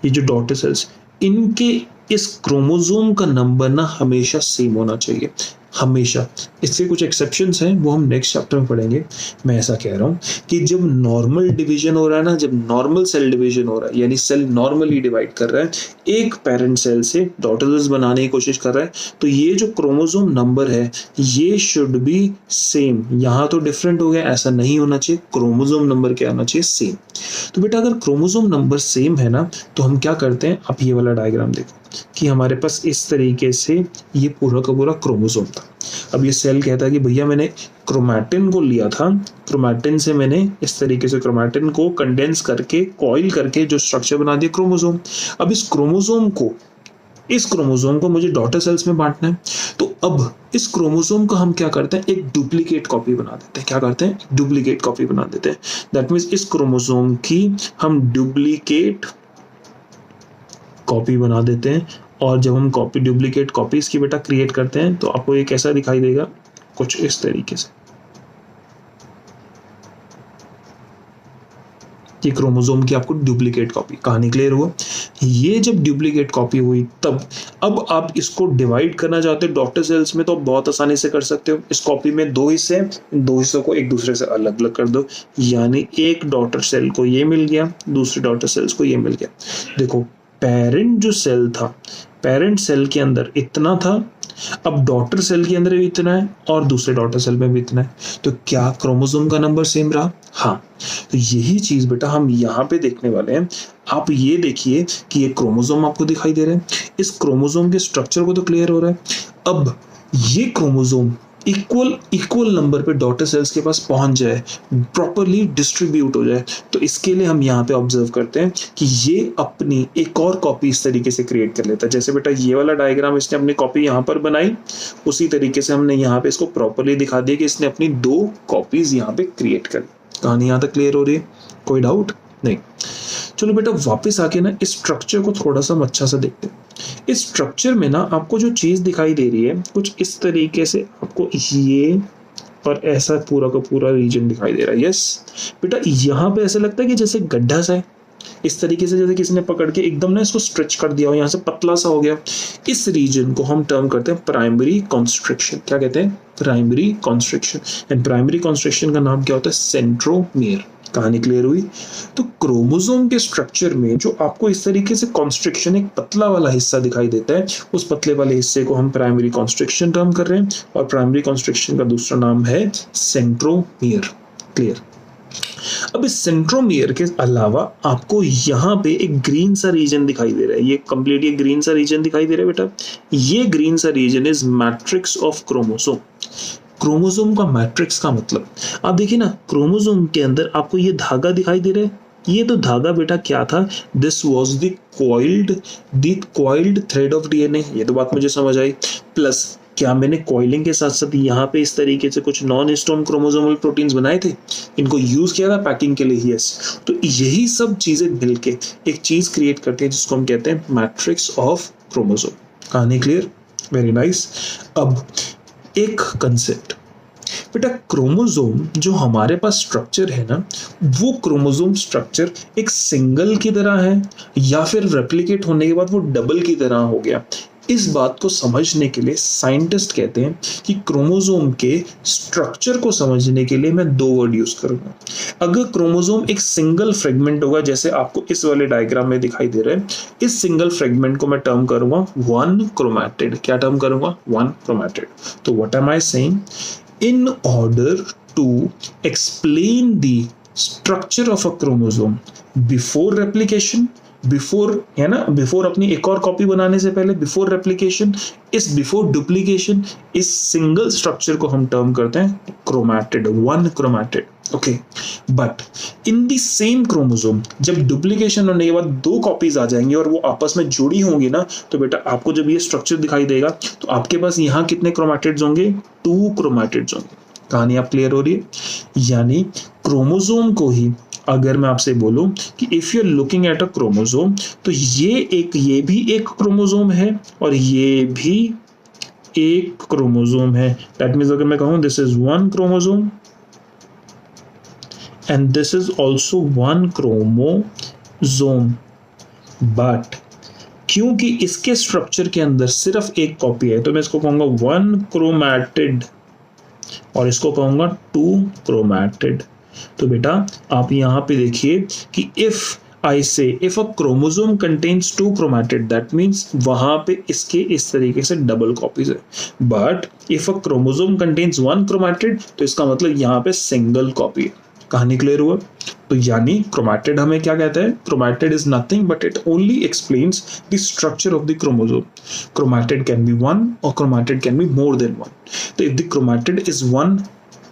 ये जो डॉटर सेल्स, इनके इस क्रोमोसोम का नंबर ना हमेशा सेम होना चाहिए। हमेशा। इसके कुछ एक्सेप्शंस हैं, वो हम नेक्स्ट चैप्टर में पढ़ेंगे। मैं ऐसा कह रहा हूँ कि जब नॉर्मल डिवीजन हो रहा है ना, जब नॉर्मल सेल डिवीजन हो रहा है, यानी सेल नॉर्मली डिवाइड कर रहा है, एक पेरेंट सेल से डॉटर सेल्स बनाने की कोशिश कर रहा है, तो ये जो क्रोमोसोम नंबर है ये शुड बी सेम। यहाँ तो डिफरेंट हो गया, ऐसा नहीं होना चाहिए, क्रोमोसोम नंबर क्या होना चाहिए, सेम। तो बेटा अगर क्रोमोसोम नंबर सेम है ना, तो हम क्या करते हैं, आप ये वाला डायग्राम देखो कि हमारे पास इस तरीके से ये पूरा का पूरा क्रोमोसोम था। अब ये सेल कहता है कि भैया मैंने क्रोमैटिन को लिया था, क्रोमैटिन से मैंने इस तरीके से क्रोमैटिन को कंडेंस करके कॉइल करके जो स्ट्रक्चर बना दिया क्रोमोसोम। अब इस क्रोमोसोम को मुझे डॉटर सेल्स में बांटना है, तो अब इस क्रोमोसोम का हम क्या करते हैं, एक डुप्लीकेट कॉपी बना देते हैं। क्या करते हैं, डुप्लीकेट कॉपी बना देते हैं। दैट मीन्स इस क्रोमोसोम की हम डुप्लीकेट कॉपी बना देते हैं। और जब हम डुप्लीकेट कॉपीज की बेटा क्रिएट करते हैं तो आपको ये कैसा दिखाई देगा, कुछ इस तरीके से। ये क्रोमोसोम की आपको डुप्लीकेट कॉपी। कहानी क्लियर हुआ? ये जब डुप्लीकेट कॉपी हुई तब अब आप इसको डिवाइड करना चाहते हो डॉटर सेल्स में, तो बहुत आसानी से कर सकते हो। इस कॉपी में दो हिस्से हैं, दो हिस्सों को एक दूसरे से अलग अलग कर दो, यानी एक डॉटर सेल को ये मिल गया, दूसरी डॉटर सेल्स को ये मिल गया। देखो पेरेंट जो सेल था, पेरेंट सेल के अंदर इतना था, अब डॉटर सेल के अंदर भी इतना है और दूसरे डॉटर सेल में भी इतना है, तो क्या क्रोमोसोम का नंबर सेम रहा? हाँ। तो यही चीज बेटा हम यहाँ पे देखने वाले हैं। आप ये देखिए कि ये क्रोमोसोम आपको दिखाई दे रहे हैं, इस क्रोमोसोम के स्ट्रक्चर को तो क्लियर हो रहा है। अब ये क्रोमोसोम इक्वल नंबर पे डॉटर सेल्स के पास पहुंच जाए, प्रॉपरली डिस्ट्रीब्यूट हो जाए, तो इसके लिए हम यहाँ पे ऑब्जर्व करते हैं कि ये अपनी एक और कॉपी इस तरीके से क्रिएट कर लेता है। जैसे बेटा ये वाला डायग्राम इसने अपनी कॉपी यहाँ पर बनाई, उसी तरीके से हमने यहाँ पे इसको प्रॉपरली दिखा दिया कि इसने अपनी दो कॉपीज यहाँ पे क्रिएट कर। कहानी यहाँ तक क्लियर हो रही है? कोई डाउट नहीं? चलो बेटा वापस आके ना इस स्ट्रक्चर को थोड़ा सा हम अच्छा सा देखते हैं। इस स्ट्रक्चर में ना आपको जो चीज दिखाई दे रही है कुछ इस तरीके से, आपको ये और ऐसा पूरा का पूरा रीजन दिखाई दे रहा है। यस बेटा, यहाँ पे ऐसा लगता है कि जैसे गड्ढा सा है, इस तरीके से जैसे किसी ने पकड़ के एकदम ना इसको स्ट्रेच कर दिया हो, यहाँ से पतला सा हो गया। इस रीजन को हम टर्म करते हैं प्राइमरी कॉन्स्ट्रिक्शन। क्या कहते हैं? Primary constriction. And primary constriction का नाम क्या होता है? सेंट्रोमियर। कहानी क्लियर हुई? तो क्रोमोसोम के स्ट्रक्चर में जो आपको इस तरीके से कॉन्स्ट्रिक्शन, एक पतला वाला हिस्सा दिखाई देता है, उस पतले वाले हिस्से को हम प्राइमरी कॉन्स्ट्रिक्शन टर्म कर रहे हैं, और प्राइमरी कॉन्स्ट्रिक्शन का दूसरा नाम है सेंट्रोमियर। क्लियर? अब इस सेंट्रोमियर के अलावा आपको यहाँ पे एक ग्रीन सा रीजन दिखाई दे रहा है। ये कंप्लीट ये ग्रीन सा रीजन दिखाई दे रहा है बेटा, ये ग्रीन सा region is matrix of chromosome. Chromosome का मैट्रिक्स का मतलब आप देखिए ना, क्रोमोसोम के अंदर आपको ये धागा दिखाई दे रहा है, ये तो धागा बेटा क्या था? This was the coiled thread of DNA. ये तो बात मुझे समझ आई। प्लस क्या मैंने कॉइलिंग के साथ साथ यहाँ पे इस तरीके से कुछ नॉन हिस्टोन क्रोमोसोमल प्रोटीन्स बनाए थे, इनको यूज किया था पैकिंग के लिए। यस, तो यही सब चीजें मिलके एक चीज क्रिएट करती है जिसको हम कहते हैं मैट्रिक्स ऑफ क्रोमोसोम। कहानी क्लियर? Very nice. अब एक कंसेप्ट बेटा, क्रोमोसोम जो हमारे पास स्ट्रक्चर है ना, वो क्रोमोसोम स्ट्रक्चर एक सिंगल की तरह है या फिर रेप्लिकेट होने के बाद वो डबल की तरह हो गया। इस बात को समझने के लिए साइंटिस्ट कहते हैं कि क्रोमोसोम के स्ट्रक्चर को समझने के लिए मैं दो वर्ड यूज करूंगा। अगर क्रोमोसोम एक सिंगल फ्रेगमेंट होगा, जैसे आपको इस वाले डायग्राम में दिखाई दे रहा है, इस सिंगल फ्रेगमेंट को मैं टर्म करूंगा वन क्रोमैटिड। क्या टर्म करूंगा? One chromatid. तो what am I saying? In order to explain the structure of a chromosome before replication, है ना, बिफोर अपनी एक और कॉपी बनाने से पहले, बिफोर रेप्लिकेशन, इस बिफोर डुप्लीकेशन, इस सिंगल स्ट्रक्चर को हम टर्म करते हैं chromatid, one chromatid. Okay, but in the same chromosome जब डुप्लीकेशन होने के बाद दो कॉपीज आ जाएंगी और वो आपस में जुड़ी होंगी ना, तो बेटा आपको जब ये स्ट्रक्चर दिखाई देगा तो आपके पास यहाँ कितने क्रोमैटिड्स होंगे? टू क्रोमैटिड्स होंगे। कहानी आप क्लियर हो रही है? यानी क्रोमोसोम को ही अगर मैं आपसे बोलूं कि if you are looking at a chromosome, तो ये भी एक क्रोमोसोम है और ये भी एक क्रोमोसोम है। दैट मींस अगर मैं कहूं this is one chromosome and this is also one chromosome, but क्योंकि इसके स्ट्रक्चर के अंदर सिर्फ एक कॉपी है, तो मैं इसको कहूंगा वन क्रोमैटिड और इसको कहूंगा टू क्रोमैटिड। तो बेटा आप यहां पे देखिए कि if I say if a chromosome contains two chromatid, that means वहां पे इसके इस तरीके से डबल कॉपीज है, but if a chromosome contains one chromatid तो इसका मतलब यहाँ पे सिंगल कॉपी है। कहानी क्लियर हुआ? तो यानी क्रोमैटिड हमें क्या कहता है? Chromatid is nothing but it only explains the structure of the chromosome. Chromatid can be one और chromatid can be more than one. तो if the chromatid is one,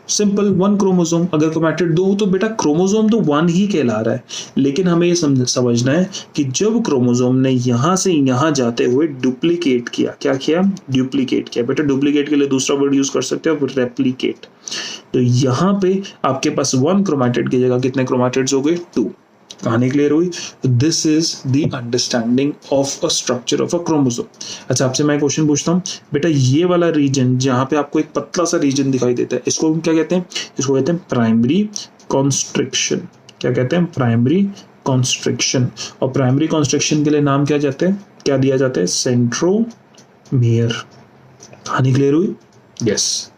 simple one chromosome, अगर chromatid दो हो तो बेटा chromosome तो one ही कहला रहा है। लेकिन हमें ये समझना है कि जब क्रोमोसोम ने यहां से यहां जाते हुए डुप्लीकेट किया, क्या किया? डुप्लीकेट किया। बेटा डुप्लीकेट के लिए दूसरा वर्ड यूज कर सकते हो आप, रेप्लीकेट। तो यहां पे आपके पास वन क्रोमैटिड की जगह कितने क्रोमैटिड्स हो गए? टू। कहानी क्लियर हुई? This is the understanding of a structure of a chromosome. अच्छा आपसे मैं क्वेश्चन पूछता हूँ, बेटा ये वाला रीजन जहां पे आपको एक पतला सा रीजन दिखाई देता है, इसको क्या कहते हैं? इसको कहते हैं प्राइमरी कॉन्स्ट्रिक्शन। क्या कहते हैं? Primary constriction. और प्राइमरी कॉन्स्ट्रिक्शन के लिए नाम क्या जाते हैं, क्या दिया जाता है? सेंट्रोमियर। कहानी क्लियर हुई? यस।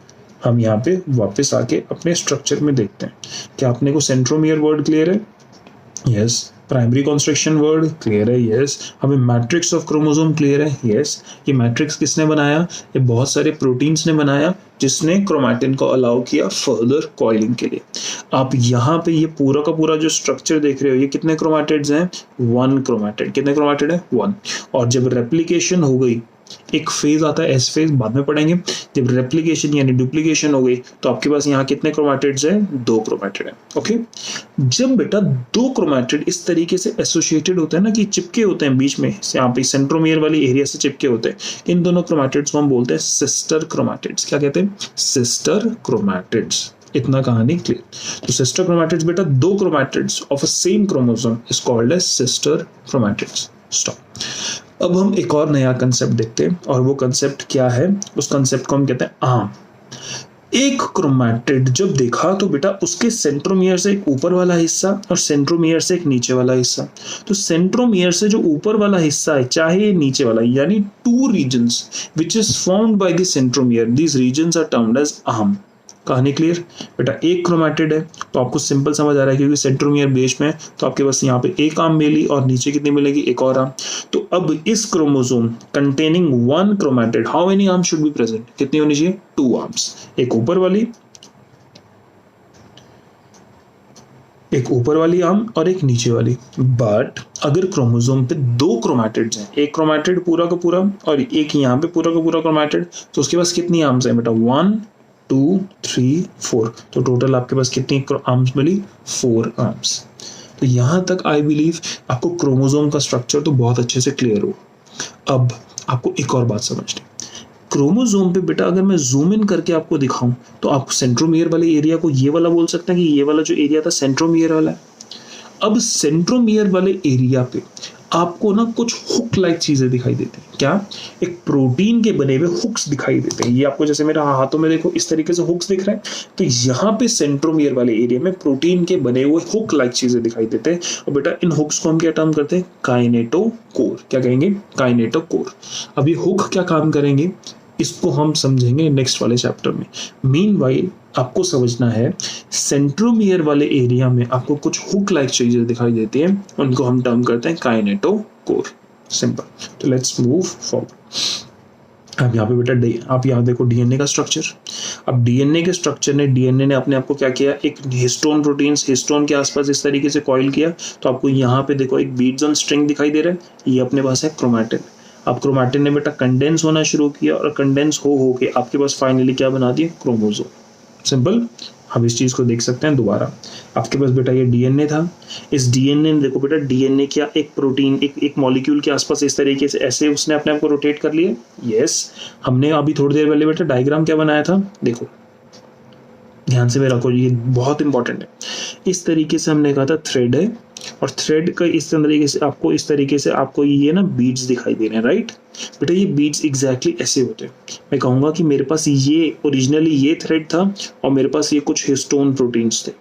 हम यहाँ पे वापस आके अपने स्ट्रक्चर में देखते हैं। क्या अपने को सेंट्रोमियर वर्ड क्लियर है? Yes. Primary constriction word clear है? यस। हमें मैट्रिक्स ऑफ क्रोमोसोम क्लियर है? यस। ये मैट्रिक्स किसने बनाया? ये बहुत सारे प्रोटीन्स ने बनाया जिसने क्रोमैटिन को अलाउ किया फर्दर कॉइलिंग के लिए। आप यहाँ पे ये पूरा का पूरा जो स्ट्रक्चर देख रहे हो, ये कितने क्रोमैटिड्स हैं? One chromatid. कितने क्रोमैटिड है? वन। और जब रेप्लिकेशन हो गई, एक फेज आता है एस फेज, बाद में पढ़ेंगे, जब रेप्लिकेशन यानी डुप्लीकेशन हो गई तो आपके पास यहाँ कितने क्रोमैटिड्स हैं? दो क्रोमैटिड है। ओके। जब बेटा दो क्रोमैटिड इस तरीके से एसोसिएटेड होते हैं ना, कि चिपके होते हैं बीच में, यहाँ पे सेंट्रोमियर वाली एरिया से चिपके होते हैं, इन दोनों क्रोमैटिड्स को हम बोलते हैं सिस्टर क्रोमैटिड्स। क्या कहते हैं? Sister chromatids. इतना कहानी क्लियर? तो सिस्टर क्रोमैटिड्स बेटा दो chromatids of a same chromosome is called as sister chromatids. Stop. अब हम एक और नया कंसेप्ट देखते हैं, और वो कंसेप्ट क्या है? उस कंसेप्ट को हम कहते हैं आर्म। एक क्रोमैटिड जब देखा तो बेटा उसके सेंट्रोमियर से एक ऊपर वाला हिस्सा और सेंट्रोमियर से एक नीचे वाला हिस्सा। तो सेंट्रोमियर से जो ऊपर वाला हिस्सा है, चाहे ये नीचे वाला, यानी two regions which is formed by the centromere, these regions are termed as arm. कहानी क्लियर? बेटा एक क्रोमैटिड है तो आपको सिंपल समझ आ रहा है, क्योंकि सेंट्रोमियर बेस में, तो आपके पास यहाँ पे एक आर्म मिली और नीचे कितनी मिलेगी? एक और आर्म। तो अब इस chromosome containing one chromatid, how many arms should be present? कितनी होनी चाहिए? Two arms. एक ऊपर वाली आर्म और एक नीचे वाली। बट अगर क्रोमोसोम पे दो क्रोमैटिड्स हैं, एक क्रोमैटिड पूरा का पूरा और एक यहाँ पे पूरा का पूरा क्रोमैटिड, तो उसके पास कितनी आर्म्स है बेटा? 1 2 3 4। तो टोटल आपके पास कितनी आर्म्स मिली? 4 आर्म्स। तो यहां तक आई बिलीव आपको क्रोमोसोम का स्ट्रक्चर तो बहुत अच्छे से क्लियर हो। अब आपको एक और बात समझनी, क्रोमोसोम पे बेटा अगर मैं जूम इन करके आपको दिखाऊं तो आप सेंट्रोमियर वाले एरिया को ये वाला बोल सकते हैं कि ये वाला जो एरिया था सेंट्रोमियर वाला है। अब सेंट्रोमियर वाले एरिया पे आपको ना कुछ हुक लाइक चीजें दिखाई देती हैं। क्या? एक प्रोटीन के बने हुए हुक्स दिखाई देते हैं। ये आपको जैसे मेरे हाथों में देखो इस तरीके से हुक्स दिख रहे हैं, तो यहाँ पे सेंट्रोमियर वाले एरिया में प्रोटीन के बने हुए हुक लाइक चीजें दिखाई देते हैं। और बेटा इन हुक्स को हम क्या टर्म करते हैं? काइनेटोकोर। क्या कहेंगे? काइनेटोकोर। अब ये हुक क्या काम करेंगे इसको हम समझेंगे नेक्स्ट वाले चैप्टर में। मीनवाइल आपको समझना है सेंट्रोमियर वाले एरिया में आपको कुछ हुक लाइक चीजें दिखाई देती हैं, उनको हम टर्म करते हैं काइनेटोकोर। सिंपल। तो लेट्स मूव फॉरवर्ड। अब यहाँ पे बेटा आप यहाँ देखो डीएनए का स्ट्रक्चर। अब डीएनए के स्ट्रक्चर ने डीएनए ने अपने आप को क्या किया? एक हिस्टोन प्रोटीन्स, हिस्टोन के आसपास इस तरीके से कॉइल किया। तो आपको यहाँ पे देखो एक बीड्स ऑन स्ट्रिंग दिखाई दे रहा है, ये अपने पास है क्रोमैटिन। अब क्रोमैटिन ने बेटा कंडेंस होना शुरू किया और कंडेंस हो के आपके पास फाइनली क्या बना दिया? क्रोमोसोम। सिंपल। हम इस चीज को देख सकते हैं दोबारा। आपके पास बेटा ये डीएनए था, इस डीएनए ने देखो बेटा डीएनए क्या एक प्रोटीन एक मॉलिक्यूल के आसपास इस तरीके से ऐसे उसने अपने आप को रोटेट कर लिया। यस। हमने अभी थोड़ी देर पहले बेटा डायग्राम क्या बनाया था? देखो ध्यान से मेरा को, ये बहुत इंपॉर्टेंट है। इस तरीके से हमने कहा था थ्रेड है, और थ्रेड का इस तरीके से आपको ये ना बीड्स दिखाई दे रहे हैं, राइट? बेटा ये बीड्स एग्जैक्टली ऐसे होते हैं। मैं कहूंगा कि मेरे पास ये ओरिजिनली ये थ्रेड था और मेरे पास ये कुछ हिस्टोन प्रोटीन्स थे।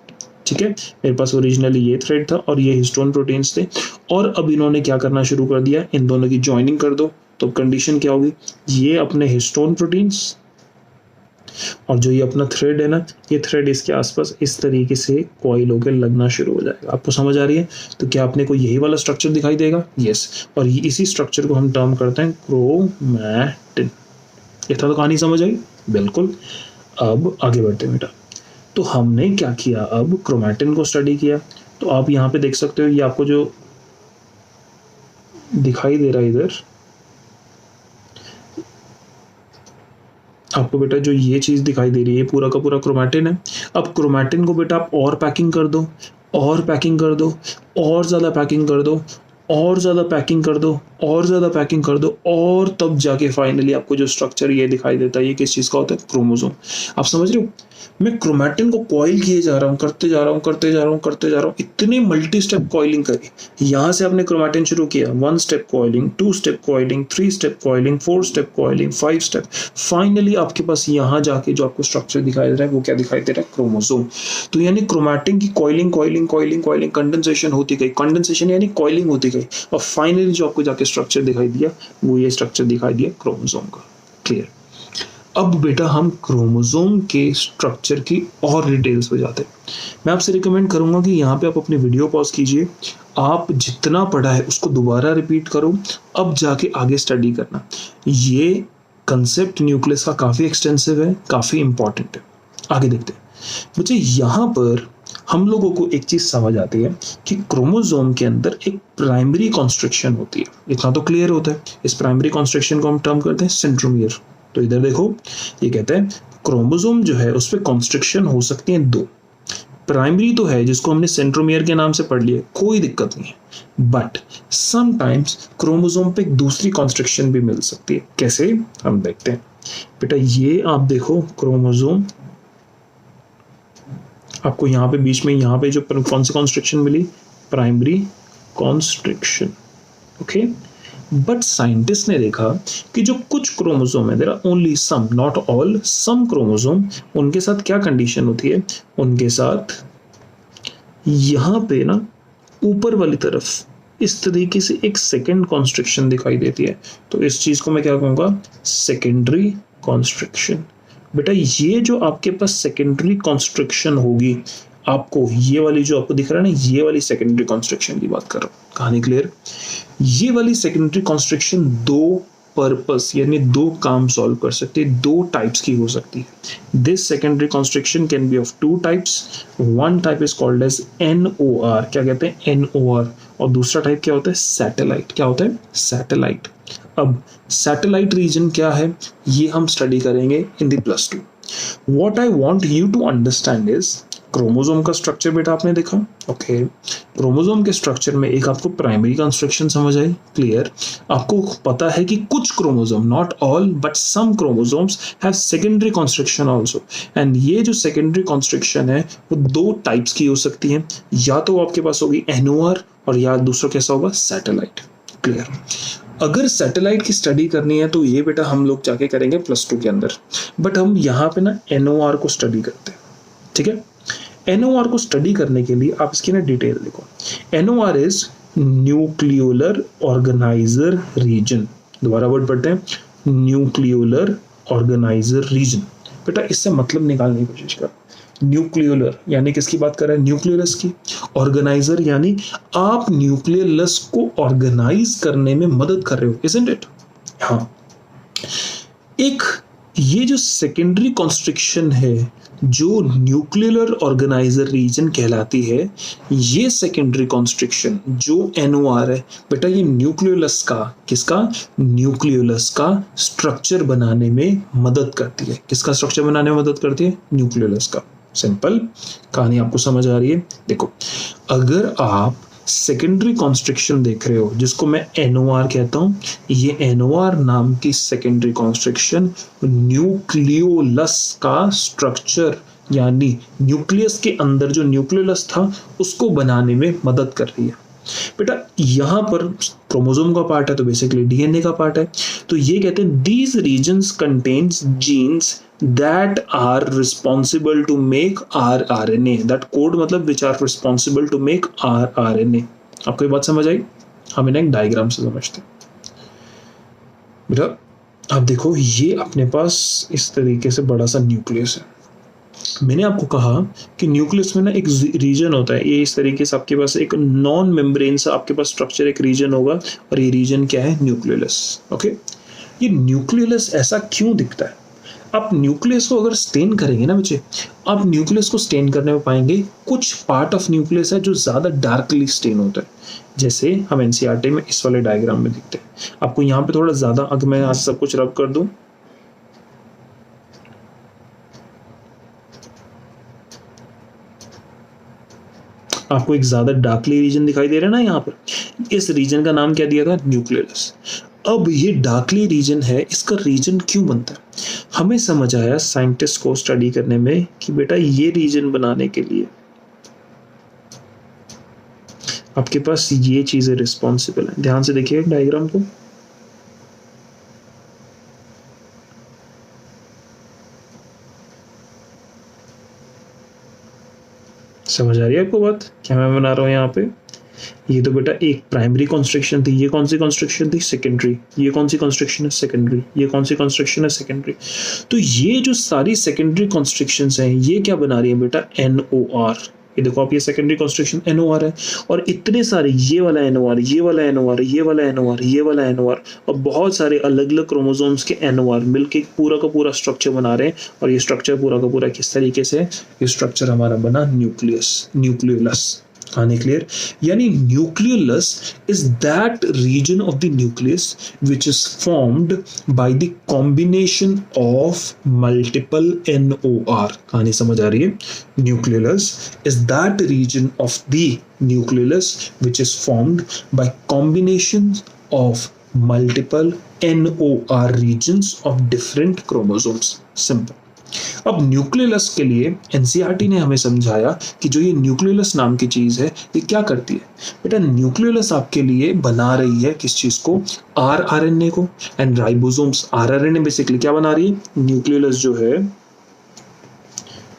ठीक है, मेरे पास ओरिजिनली ये थ्रेड था और ये हिस्टोन प्रोटीन्स थे, और अब इन्होंने क्या करना शुरू कर दिया, इन दोनों की ज्वाइनिंग कर दो, तो कंडीशन क्या होगी, ये अपने हिस्टोन प्रोटीन्स और जो ये अपना थ्रेड है ना, ये थ्रेड इसके आसपास इस तरीके से कॉइल होकर लगना शुरू हो जाएगा। आपको समझ आ रही है? तो क्या आपने को यही वाला स्ट्रक्चर दिखाई देगा? यस। और इसी स्ट्रक्चर को हम टर्म करते हैं क्रोमैटिन। इतना तो कहानी समझ आई? बिल्कुल। अब आगे बढ़ते हैं बेटा। तो हमने क्या किया, अब क्रोमैटिन को स्टडी किया। तो आप यहाँ पे देख सकते हो, ये आपको जो दिखाई दे रहा है इधर, आपको बेटा जो ये चीज दिखाई दे रही है, पूरा का पूरा क्रोमैटिन है। अब क्रोमैटिन को बेटा आप और पैकिंग कर दो, और पैकिंग कर दो, और ज्यादा पैकिंग कर दो, और ज्यादा पैकिंग कर दो, और ज्यादा पैकिंग कर दो, और तब जाके फाइनली आपको जो स्ट्रक्चर ये दिखाई देता है, ये किस चीज का होता है? क्रोमोसोम। आप समझ रहे हो? मैं क्रोमैटिन को कॉइल किए जा रहा हूँ, करते जा रहा हूँ, करते जा रहा हूँ, करते जा रहा हूँ, इतने मल्टी स्टेप कॉइलिंग करी। यहाँ से आपने क्रोमैटिन शुरू किया, 1 step coiling, 2 step coiling, 3 step coiling, 4 step coiling, 5 step, finally आपके पास यहाँ जाके जो आपको स्ट्रक्चर दिखाई दे रहा है वो क्या दिखाई दे रहा है? क्रोमोसोम। तो यानी क्रोमैटिन की coiling coiling coiling coiling, condensation होती गई, कंडेंसेशन यानी कॉइलिंग होती गई, और फाइनली जो आपको जाके स्ट्रक्चर दिखाई दिया वो ये स्ट्रक्चर दिखाई दिया क्रोमोसोम का। क्लियर? अब बेटा हम क्रोमोसोम के स्ट्रक्चर की और डिटेल्स पे जाते हैं। मैं आपसे रिकमेंड करूंगा कि यहाँ पे आप अपनी वीडियो पॉज कीजिए, आप जितना पढ़ा है उसको दोबारा रिपीट करो, अब जाके आगे स्टडी करना। ये कंसेप्ट न्यूक्लियस का काफ़ी एक्सटेंसिव है, काफ़ी इंपॉर्टेंट है। आगे देखते हैं बच्चे। यहाँ पर हम लोगों को एक चीज समझ आती है कि क्रोमोसोम के अंदर एक प्राइमरी कॉन्स्ट्रिक्शन होती है। इतना तो क्लियर होता है। इस प्राइमरी कॉन्स्ट्रिक्शन को हम टर्म करते हैं सेंट्रोमियर। तो इधर देखो, ये कहते हैं क्रोमोसोम जो है उस पर कॉन्स्ट्रिक्शन हो सकती है 2। प्राइमरी तो है जिसको हमने सेंट्रोमियर के नाम से पढ़ लिया, कोई दिक्कत नहीं है, बट समटाइम्स क्रोमोसोम पे एक दूसरी कॉन्स्ट्रिक्शन भी मिल सकती है। कैसे? हम देखते हैं बेटा। ये आप देखो क्रोमोसोम, आपको यहाँ पे बीच में यहाँ पे जो कौन सी कॉन्स्ट्रिक्शन मिली? Primary constriction. Okay, but scientist ने देखा कि जो कुछ क्रोमोसोम है, there are only some, not all, some chromosome, उनके साथ क्या कंडीशन होती है? उनके साथ यहाँ पे ना ऊपर वाली तरफ इस तरीके से एक सेकेंड कॉन्स्ट्रिक्शन दिखाई देती है। तो इस चीज को मैं क्या कहूँगा? Secondary constriction. बेटा ये जो आपके पास सेकेंडरी कॉन्स्ट्रिक्शन होगी, आपको ये वाली जो आपको दिख रहा है ना, ये वाली सेकेंडरी कॉन्स्ट्रिक्शन की बात कर रहा हूँ। कहानी क्लियर? ये वाली सेकेंडरी कॉन्स्ट्रिक्शन 2 पर्पस यानी 2 काम सॉल्व कर सकती है, 2 टाइप्स की हो सकती है। This secondary constriction can be of 2 types. One type is called as NOR। क्या कहते हैं? NOR। और दूसरा टाइप क्या होता है? सैटेलाइट। क्या होता है? सैटेलाइट। अब सैटेलाइट रीजन क्या है, ये हम स्टडी करेंगे in the +2। What I want you to understand is, chromosome का स्ट्रक्चर बेटा आपने देखा। ओके, क्रोमोसोम के स्ट्रक्चर में एक आपको प्राइमरी कंस्ट्रक्शन समझ आई। क्लियर? आपको पता है कि कुछ chromosome, not all but some chromosomes have secondary construction also, and ये जो सेकेंडरी कंस्ट्रक्शन है वो 2 टाइप्स की हो सकती है। या तो आपके पास होगी NOR, और या दूसरा कैसा होगा? सैटेलाइट। क्लियर? अगर सैटेलाइट की स्टडी करनी है तो ये बेटा हम लोग जाके करेंगे +2 के अंदर, बट हम यहाँ पे ना NOR को स्टडी करते हैं। ठीक है? NOR को स्टडी करने के लिए आप इसकी ना डिटेल देखो। NOR is nucleolar organiser region. दोबारा वर्ड पढ़ते हैं, न्यूक्लियोलर ऑर्गेनाइजर रीजन। बेटा इससे मतलब निकालने की कोशिश कर। न्यूक्लियोलर यानी किसकी बात कर रहे हैं? न्यूक्लियस की। ऑर्गेनाइजर यानी आप न्यूक्लियस को ऑर्गेनाइज करने में मदद कर रहे हो, इजंट इट? हाँ। एक ये जो सेकेंडरी कॉन्स्ट्रिक्शन है जो न्यूक्लियर ऑर्गेनाइजर रीजन कहलाती है, ये सेकेंडरी कॉन्स्ट्रिक्शन जो NOR है बेटा, ये न्यूक्लियोलस का, किसका? न्यूक्लियोलस का स्ट्रक्चर बनाने में मदद करती है। किसका स्ट्रक्चर बनाने में मदद करती है? न्यूक्लियोलस का। सिंपल कहानी आपको समझ आ रही है? देखो, अगर आप सेकेंडरी कॉन्स्ट्रिक्शन देख रहे हो जिसको मैं NOR कहता हूं, ये NOR नाम की सेकेंडरी कॉन्स्ट्रिक्शन न्यूक्लियोलस का स्ट्रक्चर यानी न्यूक्लियस के अंदर जो न्यूक्लियोलस था उसको बनाने में मदद कर रही है। बेटा यहाँ पर क्रोमोसोम का पार्ट है तो बेसिकली डीएनए का पार्ट है। तो ये कहते हैं these regions contains genes that are responsible to make rRNA, that code मतलब which are responsible to make rRNA. आपको ये बात समझ आई? हम इन्हें एक डायग्राम से समझते हैं। बेटा अब देखो, ये अपने पास इस तरीके से बड़ा सा न्यूक्लियस है। मैंने आपको कहा कि न्यूक्लियस में ना एक रीजन होता है, ये इस तरीके से आपके पास एक नॉन मेम्ब्रेन सा आपके पास स्ट्रक्चर एक रीजन होगा, और ये रीजन क्या है? न्यूक्लियस। ओके, ये न्यूक्लियस ऐसा क्यों दिखता है? आप न्यूक्लियस को अगर स्टेन करेंगे ना बच्चे, आप न्यूक्लियस को स्टेन करने में पाएंगे कुछ पार्ट ऑफ न्यूक्लियस है जो ज्यादा डार्कली स्टेन होता है, जैसे हम एनसीईआरटी में इस वाले डायग्राम में दिखते हैं। आपको यहाँ पे थोड़ा ज्यादा, अगर मैं आज सब कुछ रब कर दूं, आपको एक ज्यादा डार्कली रीजन दिखाई दे रहा है ना यहाँ पर, इस रीजन का नाम क्या दिया था? न्यूक्लियस। अब ये डार्कली रीजन है, इसका रीजन क्यों बनता है? हमें समझ आया साइंटिस्ट को स्टडी करने में कि बेटा ये रीजन बनाने के लिए आपके पास ये चीजें रिस्पॉन्सिबल है। ध्यान से देखिए डायग्राम को, समझ आ रही है आपको बात क्या मैं बना रहा हूं यहाँ पे? ये तो बेटा एक प्राइमरी कंस्ट्रक्शन थी, ये कौन सी कंस्ट्रक्शन थी? सेकेंडरी। ये कौन सी कंस्ट्रक्शन है? सेकेंडरी। ये कौन सी कंस्ट्रक्शन है? सेकेंडरी। तो ये जो सारी सेकेंडरी कंस्ट्रक्शंस हैं, ये क्या बना रही है बेटा? NOR। ये देखो आप, ये सेकेंडरी कंस्ट्रक्शन NOR है, और इतने सारे, ये वाला NOR, ये वाला NOR, ये वाला NOR, ये वाला NOR, और बहुत सारे अलग अलग क्रोमोसोम्स के NOR मिलके पूरा का पूरा स्ट्रक्चर बना रहे हैं। और ये स्ट्रक्चर पूरा का पूरा किस तरीके से? ये स्ट्रक्चर हमारा बना न्यूक्लियस, न्यूक्लियोलस। आने क्लियर? यानी nucleolus is that region of the nucleus which is formed by the combination of multiple NOR। कहानी समझ आ रही है? Nucleolus is that region of the nucleolus which is formed by combination of multiple NOR regions of different chromosomes। Simple. अब nucleus के लिए NCERT ने हमें समझाया कि जो ये न्यूक्लियस नाम की चीज है, ये क्या करती है? बेटा न्यूक्लियस आपके लिए बना रही है किस चीज को? आरआरएनए को। एंड राइबोसोम्स, आरआरएनए बेसिकली क्या बना रही है? न्यूक्लियस जो है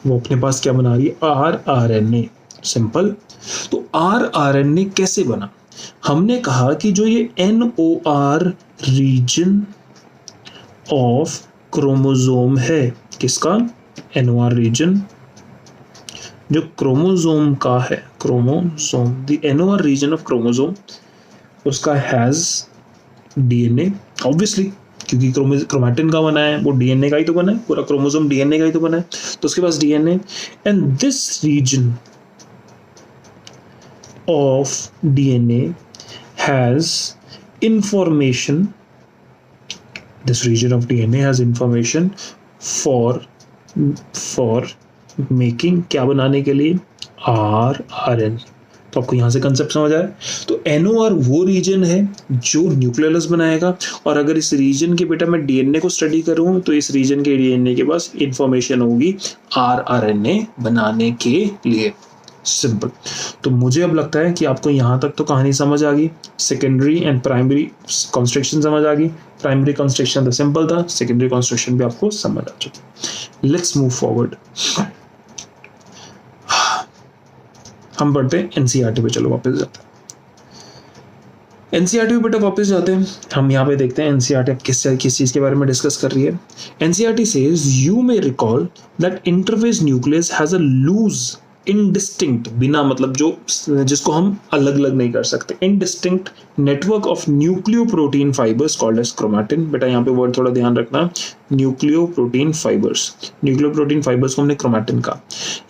वो अपने पास क्या बना रही है? आरआरएनए। सिंपल। तो आरआरएनए कैसे बना? हमने कहा कि जो ये NOR रीजन ऑफ क्रोमोसोम है, किसका? NOR रीजन जो क्रोमोसोम का है, chromosome, the NOR region of chromosome, उसका हैज DNA ऑब्वियसली, क्योंकि क्रोमैटिन का बना है, वो DNA का ही तो बना है, पूरा क्रोमोसोम DNA का ही तो बना है, तो उसके पास DNA। And this region of DNA has information, this region of DNA has information for making, क्या बनाने के लिए? RNA। तो आपको यहाँ से कंसेप्ट समझ आया? तो NOR वो रीजन है जो न्यूक्लियस बनाएगा, और अगर इस रीजन के बेटा मैं DNA को स्टडी करूँ तो इस रीजन के DNA के पास इंफॉर्मेशन होगी RNA बनाने के लिए। सिंपल। तो मुझे अब लगता है कि आपको यहाँ तक तो कहानी समझ आ गई। सेकेंडरी एंड प्राइमरी कंस्ट्रक्शन समझ आ गई। प्राइमरी कंस्ट्रक्शन तो सिंपल था, सेकेंडरी कंस्ट्रक्शन भी आपको समझ आ चुकी। Let's move forward. हम पढ़ते हैं एनसीईआरटी पे। चलो वापस जाते हैं एनसीईआरटी पे बेटा, वापस जाते हैं। हम यहाँ पे देखते हैं एनसीईआरटी किस चीज के बारे में डिस्कस कर रही है। NCERT says you may recall that interphase nucleus has a loose indistinct, बिना मतलब जो जिसको हम अलग अलग नहीं कर सकते, indistinct network of nucleoprotein fibres called as chromatin. बेटा यहाँ पे वर्ड थोड़ा ध्यान रखना, न्यूक्लियोप्रोटीन फाइबर्स। न्यूक्लियोप्रोटीन फाइबर्स को हमने क्रोमैटिन का।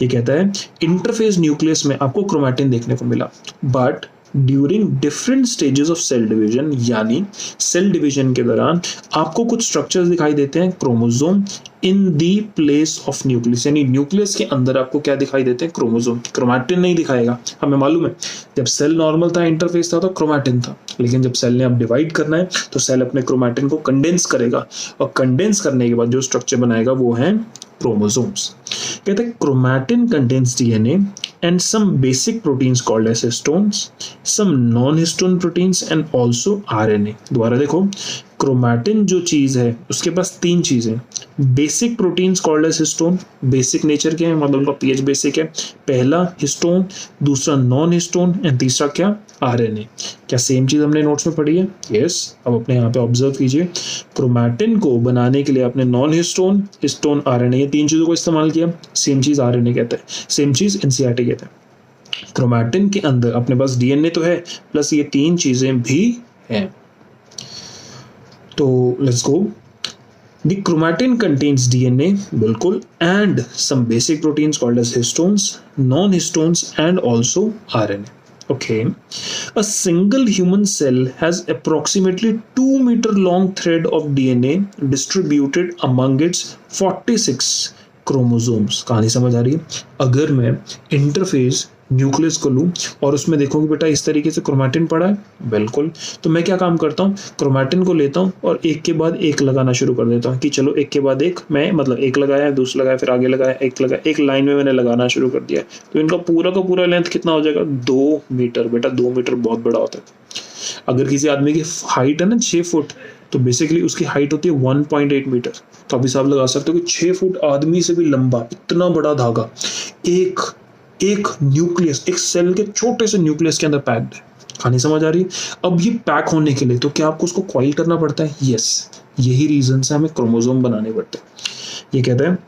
ये कहता है इंटरफेस न्यूक्लियस में आपको क्रोमैटिन देखने को मिला, but during different stages of cell division, यानी सेल डिवीजन के दौरान आपको कुछ स्ट्रक्चर्स दिखाई देते हैं chromosome in the place of nucleus, यानी न्यूक्लियस के अंदर आपको क्या दिखाई देते हैं? क्रोमोसोम। क्रोमैटिन नहीं दिखाएगा, हमें मालूम है। जब सेल नॉर्मल था, इंटरफेस था, तो क्रोमैटिन था, लेकिन जब सेल ने अब डिवाइड करना है तो सेल अपने क्रोमैटिन को कंडेंस करेगा, और कंडेंस करने के बाद जो स्ट्रक्चर बनाएगा वो है क्रोमोसोम्स। कहते हैं chromatin contains DNA and some basic proteins called as histones, some non-histone proteins and also RNA। दोबारा देखो, क्रोमैटिन जो चीज है उसके पास तीन चीजें, basic proteins called as histone, basic nature के हैं, मतलब उनका पीएच बेसिक है, पहला हिस्टोन, दूसरा नॉन हिस्टोन एंड तीसरा क्या, आरएनए। क्या सेम चीज हमने नोट्स में पढ़ी है? यस। अब अपने यहाँ पे ऑब्जर्व कीजिए, क्रोमैटिन को बनाने के लिए आपने नॉन हिस्टोन, हिस्टोन, आरएनए, ये तीन चीजों को इस्तेमाल किया। सेम चीज आरएनए कहता है, सेम चीज एनसीईआरटी कहता है। क्रोमैटिन के अंदर अपने पास डीएनए तो है, प्लस ये तीन चीजें भी हैं। तो let's go. The chromatin contains DNA, बिल्कुल, and some basic proteins called as histones, non-histones, and also RNA. Okay. A single human cell has approximately 2-meter long thread of DNA distributed among its 46 chromosomes. कहानी समझ आ रही है? अगर मैं interface nucleus को लूँ और उसमें देखो कि बेटा इस तरीके से क्रोमैटिन पड़ा है, बिल्कुल, तो मैं क्या काम करता हूँ, क्रोमैटिन को लेता हूँ और एक के बाद एक लगाना शुरू कर देता हूँ कि चलो एक के बाद एक, मैं मतलब एक लगाया, दूसरा लगाया, फिर आगे लगाया, एक लगाया, एक लाइन में मैंने लगाना शुरू कर दिया। तो इनका पूरा का पूरा लेंथ कितना हो जाएगा, 2 मीटर। बेटा 2 मीटर बहुत बड़ा होता है। अगर किसी आदमी की हाइट है ना 6 फुट, तो बेसिकली उसकी हाइट होती है 1.8 मीटर। तो आप हिसाब लगा सकते हो कि 6 फुट आदमी से भी लंबा इतना बड़ा धागा एक न्यूक्लियस, एक सेल के छोटे से न्यूक्लियस के अंदर पैक्ड है। कहानी समझ आ रही है? अब ये पैक होने के लिए तो क्या आपको उसको कॉइल करना पड़ता है? यस। यही रीजन से हमें क्रोमोसोम बनाने पड़ते हैं। ये कहते हैं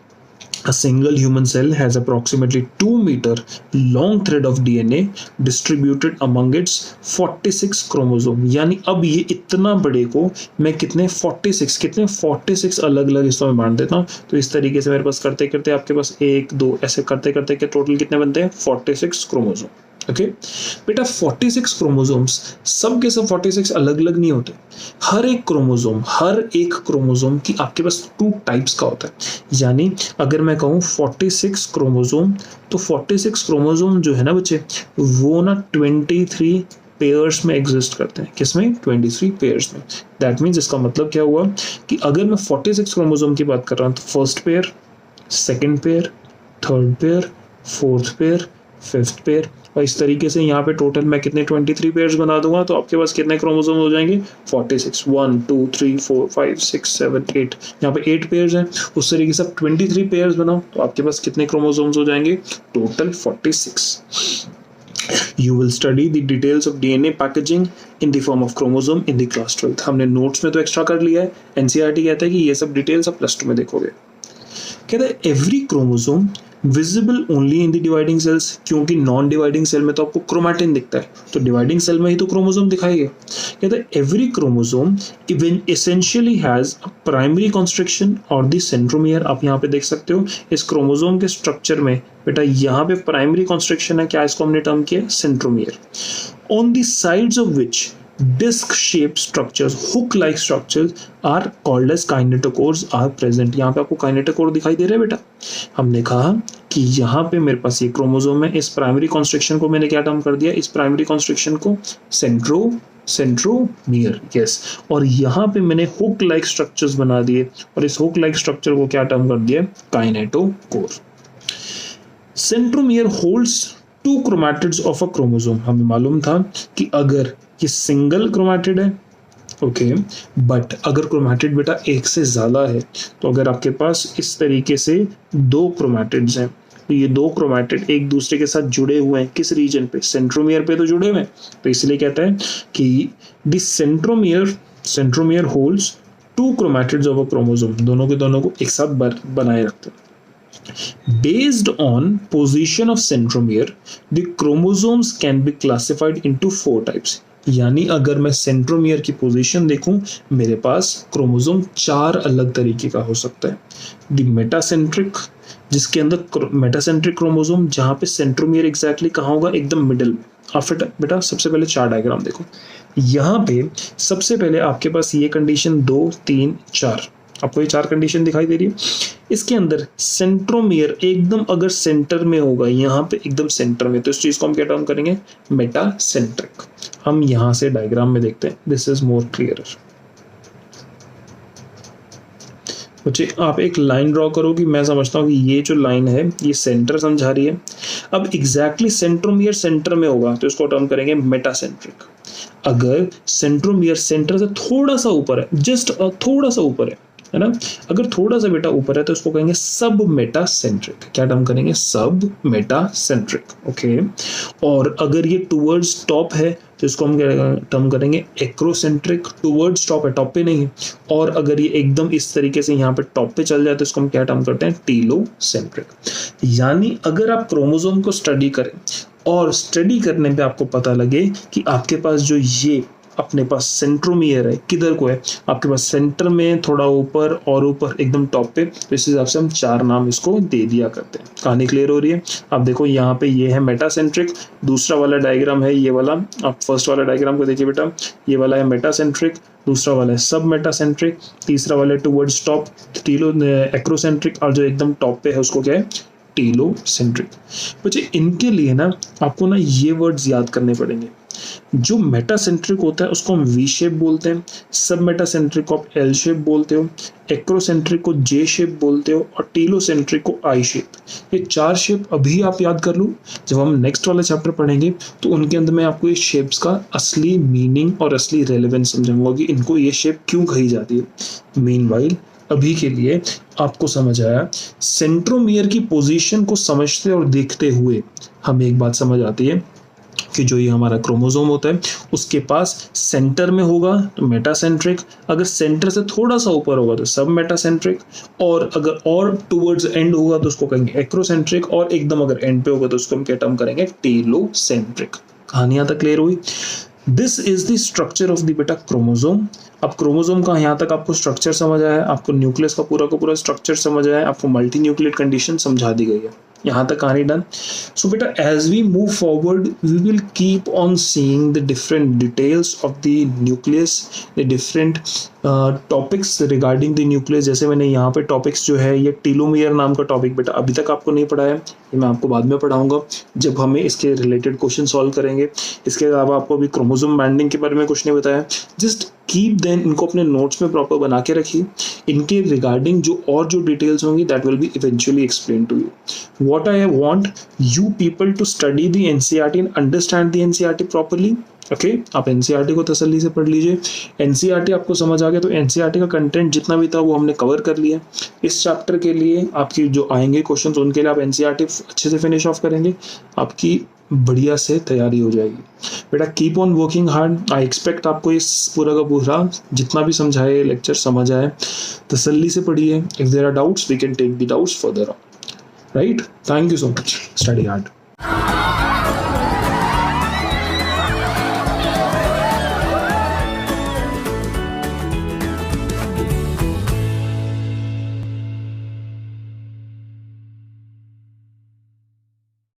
a single human cell has approximately 2-meter long thread of DNA distributed among its 46 chromosome। यानी अब ये इतना बड़े को मैं कितने 46 अलग अलग हिस्सों में बांट देता हूँ। तो इस तरीके से मेरे पास करते करते आपके पास 1 2 ऐसे करते करते के टोटल कितने बनते हैं, 46 क्रोमोसोम। ओके बेटा, 46 क्रोमोसोम्स, सब के सब 46 अलग अलग नहीं होते। हर एक क्रोमोसोम की आपके पास 2 टाइप्स का होता है। यानी अगर मैं कहूँ 46 क्रोमोसोम, तो 46 क्रोमोसोम जो है ना बच्चे, वो ना 23 पेयर्स में एग्जिस्ट करते हैं। किसमें? 23 पेयर्स में। दैट मीन्स इसका मतलब क्या हुआ कि अगर मैं 46 क्रोमोसोम की बात कर रहा हूँ, तो first pair, second pair, third pair, fourth pair, fifth pair, और इस तरीके से यहाँ पे टोटल मैं कितने 23 पेयर्स बना दूंगा, तो आपके पास कितने क्रोमोसोम हो जाएंगे, 46। 1 2 3 4 5 6 7 8, यहाँ पे 8 पेयर्स हैं। उस तरीके से 23 पेयर्स बनाओ तो आपके पास कितने क्रोमोसोम्स हो जाएंगे, total 46। You will study the details of DNA packaging in the form of chromosome in the class 12th। हमने नोट्स में तो एक्स्ट्रा कर लिया है, एनसीईआरटी कहता है कि ये सब डिटेल्स आप प्लस 2 में देखोगे। कहता है every chromosome visible only in the dividing cells, क्योंकि नॉन डिवाइडिंग सेल में तो आपको क्रोमैटिन दिखता है, तो डिवाइडिंग सेल में ही तो क्रोमोसोम दिखाएगा। कहता है every chromosome even essentially has a primary constriction और द सेंट्रोमियर। आप यहाँ पे देख सकते हो इस क्रोमोसोम के स्ट्रक्चर में, बेटा यहाँ पे प्राइमरी कंस्ट्रक्शन है, क्या इसको हमने टर्म किया, centromere. On the sides of which disc shaped structures, hook like structures are called as kinetochores are present। यहाँ पे आपको kinetochore दिखाई दे रहा है बेटा। हमने कहा कि यहाँ पे मेरे पास ये क्रोमोसोम है, इस प्राइमरी कॉन्स्ट्रक्शन को मैंने क्या टर्म कर दिया, इस प्राइमरी कॉन्स्ट्रक्शन को सेंट्रोमियर। यस। और यहाँ पे मैंने हुक लाइक स्ट्रक्चर्स बना दिए, और इस हुक लाइक स्ट्रक्चर को क्या टर्म कर दिया, kinetochore. Centromere holds 2 chromatids of a chromosome. हमें मालूम था कि अगर ये सिंगल क्रोमैटिड है, ओके, बट अगर क्रोमैटिड बेटा एक से ज्यादा है, तो अगर आपके पास इस तरीके से 2 क्रोमैटिड्स हैं, तो ये 2 क्रोमैटिड एक दूसरे के साथ जुड़े हुए हैं, किस रीजन पे, सेंट्रोमियर पे तो जुड़े हुए हैं। तो इसलिए कहता है कि the centromere holds 2 chromatids of a chromosome, दोनों के दोनों को एक साथ बनाए रखते हैं। Based on position of centromere, the chromosomes can be classified into 4 types। यानी अगर मैं सेंट्रोमियर की पोजीशन देखूं, मेरे पास क्रोमोसोम 4 अलग तरीके का हो सकता है। द मेटासेंट्रिक, जिसके अंदर मेटासेंट्रिक क्रोमोसोम, जहां पे सेंट्रोमियर एग्जैक्टली कहाँ होगा, एकदम मिडिल में। आफ्टर बेटा सबसे पहले 4 डायग्राम देखो। यहाँ पे सबसे पहले आपके पास ये कंडीशन 2 3 4, आपको ये 4 कंडीशन दिखाई दे रही है। इसके अंदर सेंट्रोमियर एकदम अगर सेंटर में होगा, यहाँ पे एकदम सेंटर में, तो इस चीज को हम क्या टर्म करेंगे, मेटासेंट्रिक। हम यहां से डायग्राम में देखते हैं, दिस इज मोर क्लियरर। बच्चे आप एक लाइन ड्रॉ करो कि मैं समझता हूँ कि ये जो लाइन है ये सेंटर समझा रही है। अब एग्जैक्टली सेंट्रोमियर सेंटर में होगा तो इसको टर्म करेंगे मेटासेंट्रिक। अगर सेंट्रोमियर सेंटर से थोड़ा सा ऊपर है, जस्ट थोड़ा सा ऊपर है ना, अगर थोड़ा सा बेटा ऊपर है तो इसको कहेंगे सब मेटासेंट्रिक। क्या टर्म करेंगे? सब मेटासेंट्रिक। ओके, और अगर ये टुवर्ड्स टॉप है तो इसको हम टर्म करेंगे एक्रोसेंट्रिक। टुवर्ड्स टॉप है, टॉप पे नहीं है। और अगर ये एकदम इस तरीके से यहाँ पे टॉप पे चल जाए तो इसको हम क्या टर्म करते हैं? टीलोसेंट्रिक। यानी अगर आप क्रोमोसोम को स्टडी करें और स्टडी करने पे आपको पता लगे कि आपके पास जो ये अपने पास सेंट्रोमियर है, किधर को है? आपके पास सेंटर में, थोड़ा ऊपर और ऊपर एकदम टॉप पे, तो इस हिसाब से हम 4 नाम इसको दे दिया करते हैं। कहानी क्लियर हो रही है? आप देखो यहाँ पे ये है मेटासेंट्रिक, दूसरा वाला डायग्राम है ये वाला, आप फर्स्ट वाला डायग्राम को देखिए बेटा, ये वाला है मेटासेंट्रिक, दूसरा वाला है सब मेटासेंट्रिक, तीसरा वाला है टुवर्ड्स टॉप टीलो एक्रोसेंट्रिक, और जो एकदम टॉप पे है उसको क्या है? टीलोसेंट्रिक। बच्चे इनके लिए ना आपको ना ये वर्ड्स याद करने पड़ेंगे। जो मेटासेंट्रिक होता है उसको हम वी शेप बोलते हैं, सब मेटासेंट्रिक को आप एल शेप बोलते हो, एक्रोसेंट्रिक को जे शेप बोलते हो, और टीलोसेंट्रिक को आई शेप। ये 4 शेप अभी आप याद कर लो, जब हम नेक्स्ट वाला चैप्टर पढ़ेंगे तो उनके अंदर मैं आपको ये शेप्स का असली मीनिंग और असली रेलेवेंस समझाऊंगा कि इनको ये शेप क्यों कही जाती है। मीनवाइल अभी के लिए आपको समझ आया, सेंट्रोमियर की पोजीशन को समझते और देखते हुए हमें एक बात समझ आती है कि जो ये हमारा क्रोमोसोम होता है उसके पास सेंटर में होगा तो मेटासेंट्रिक, अगर सेंटर से थोड़ा सा ऊपर होगा तो सब मेटासेंट्रिक, और अगर और टुवर्ड्स एंड होगा तो उसको कहेंगे एक्रोसेंट्रिक, और एकदम अगर एंड पे होगा तो उसको हम क्या टर्म करेंगे? टीलोसेंट्रिक। कहानी यहाँ तक क्लियर हुई? This is the structure of the बेटा क्रोमोसोम। अब क्रोमोसोम का यहाँ तक आपको स्ट्रक्चर समझ आया है, आपको न्यूक्लियस का पूरा स्ट्रक्चर समझ आया है, आपको मल्टी न्यूक्लियेट कंडीशन समझा दी गई है। यहाँ तक कहानी डन। सो बेटा as we move forward we will keep on seeing the different details of the nucleus, the different topics regarding the nucleus. जैसे मैंने यहाँ पे टॉपिक्स जो है, ये टीलोमियर नाम का टॉपिक बेटा अभी तक आपको नहीं पढ़ा है, ये मैं आपको बाद में पढ़ाऊंगा जब हमें इसके रिलेटेड क्वेश्चन सॉल्व करेंगे। इसके अलावा आपको अभी क्रोमोसोम बाइंडिंग के बारे में कुछ नहीं बताया। जस्ट कीप देन, इनको अपने नोट्स में प्रॉपर बना के रखिए। इनके रिगार्डिंग जो डिटेल्स होंगी that will be eventually explain to you. What I want you people to study the NCERT and understand the NCERT properly. Okay, आप एनसीईआरटी को तसल्ली से पढ़ लीजिए। एनसीईआरटी आपको समझ आ गया तो एनसीईआरटी का कंटेंट जितना भी था वो हमने कवर कर लिया। इस चैप्टर के लिए आपकी जो आएंगे क्वेश्चंस उनके लिए आप एनसीईआरटी अच्छे से फिनिश ऑफ करेंगे, आपकी बढ़िया से तैयारी हो जाएगी। बेटा keep on working hard. I expect आपको इस पूरा का पूरा जितना भी समझाए लेक्चर समझ आए। तसल्ली से पढ़िए। If there are doubts we can take the doubts further on. Right, thank you so much. Study hard.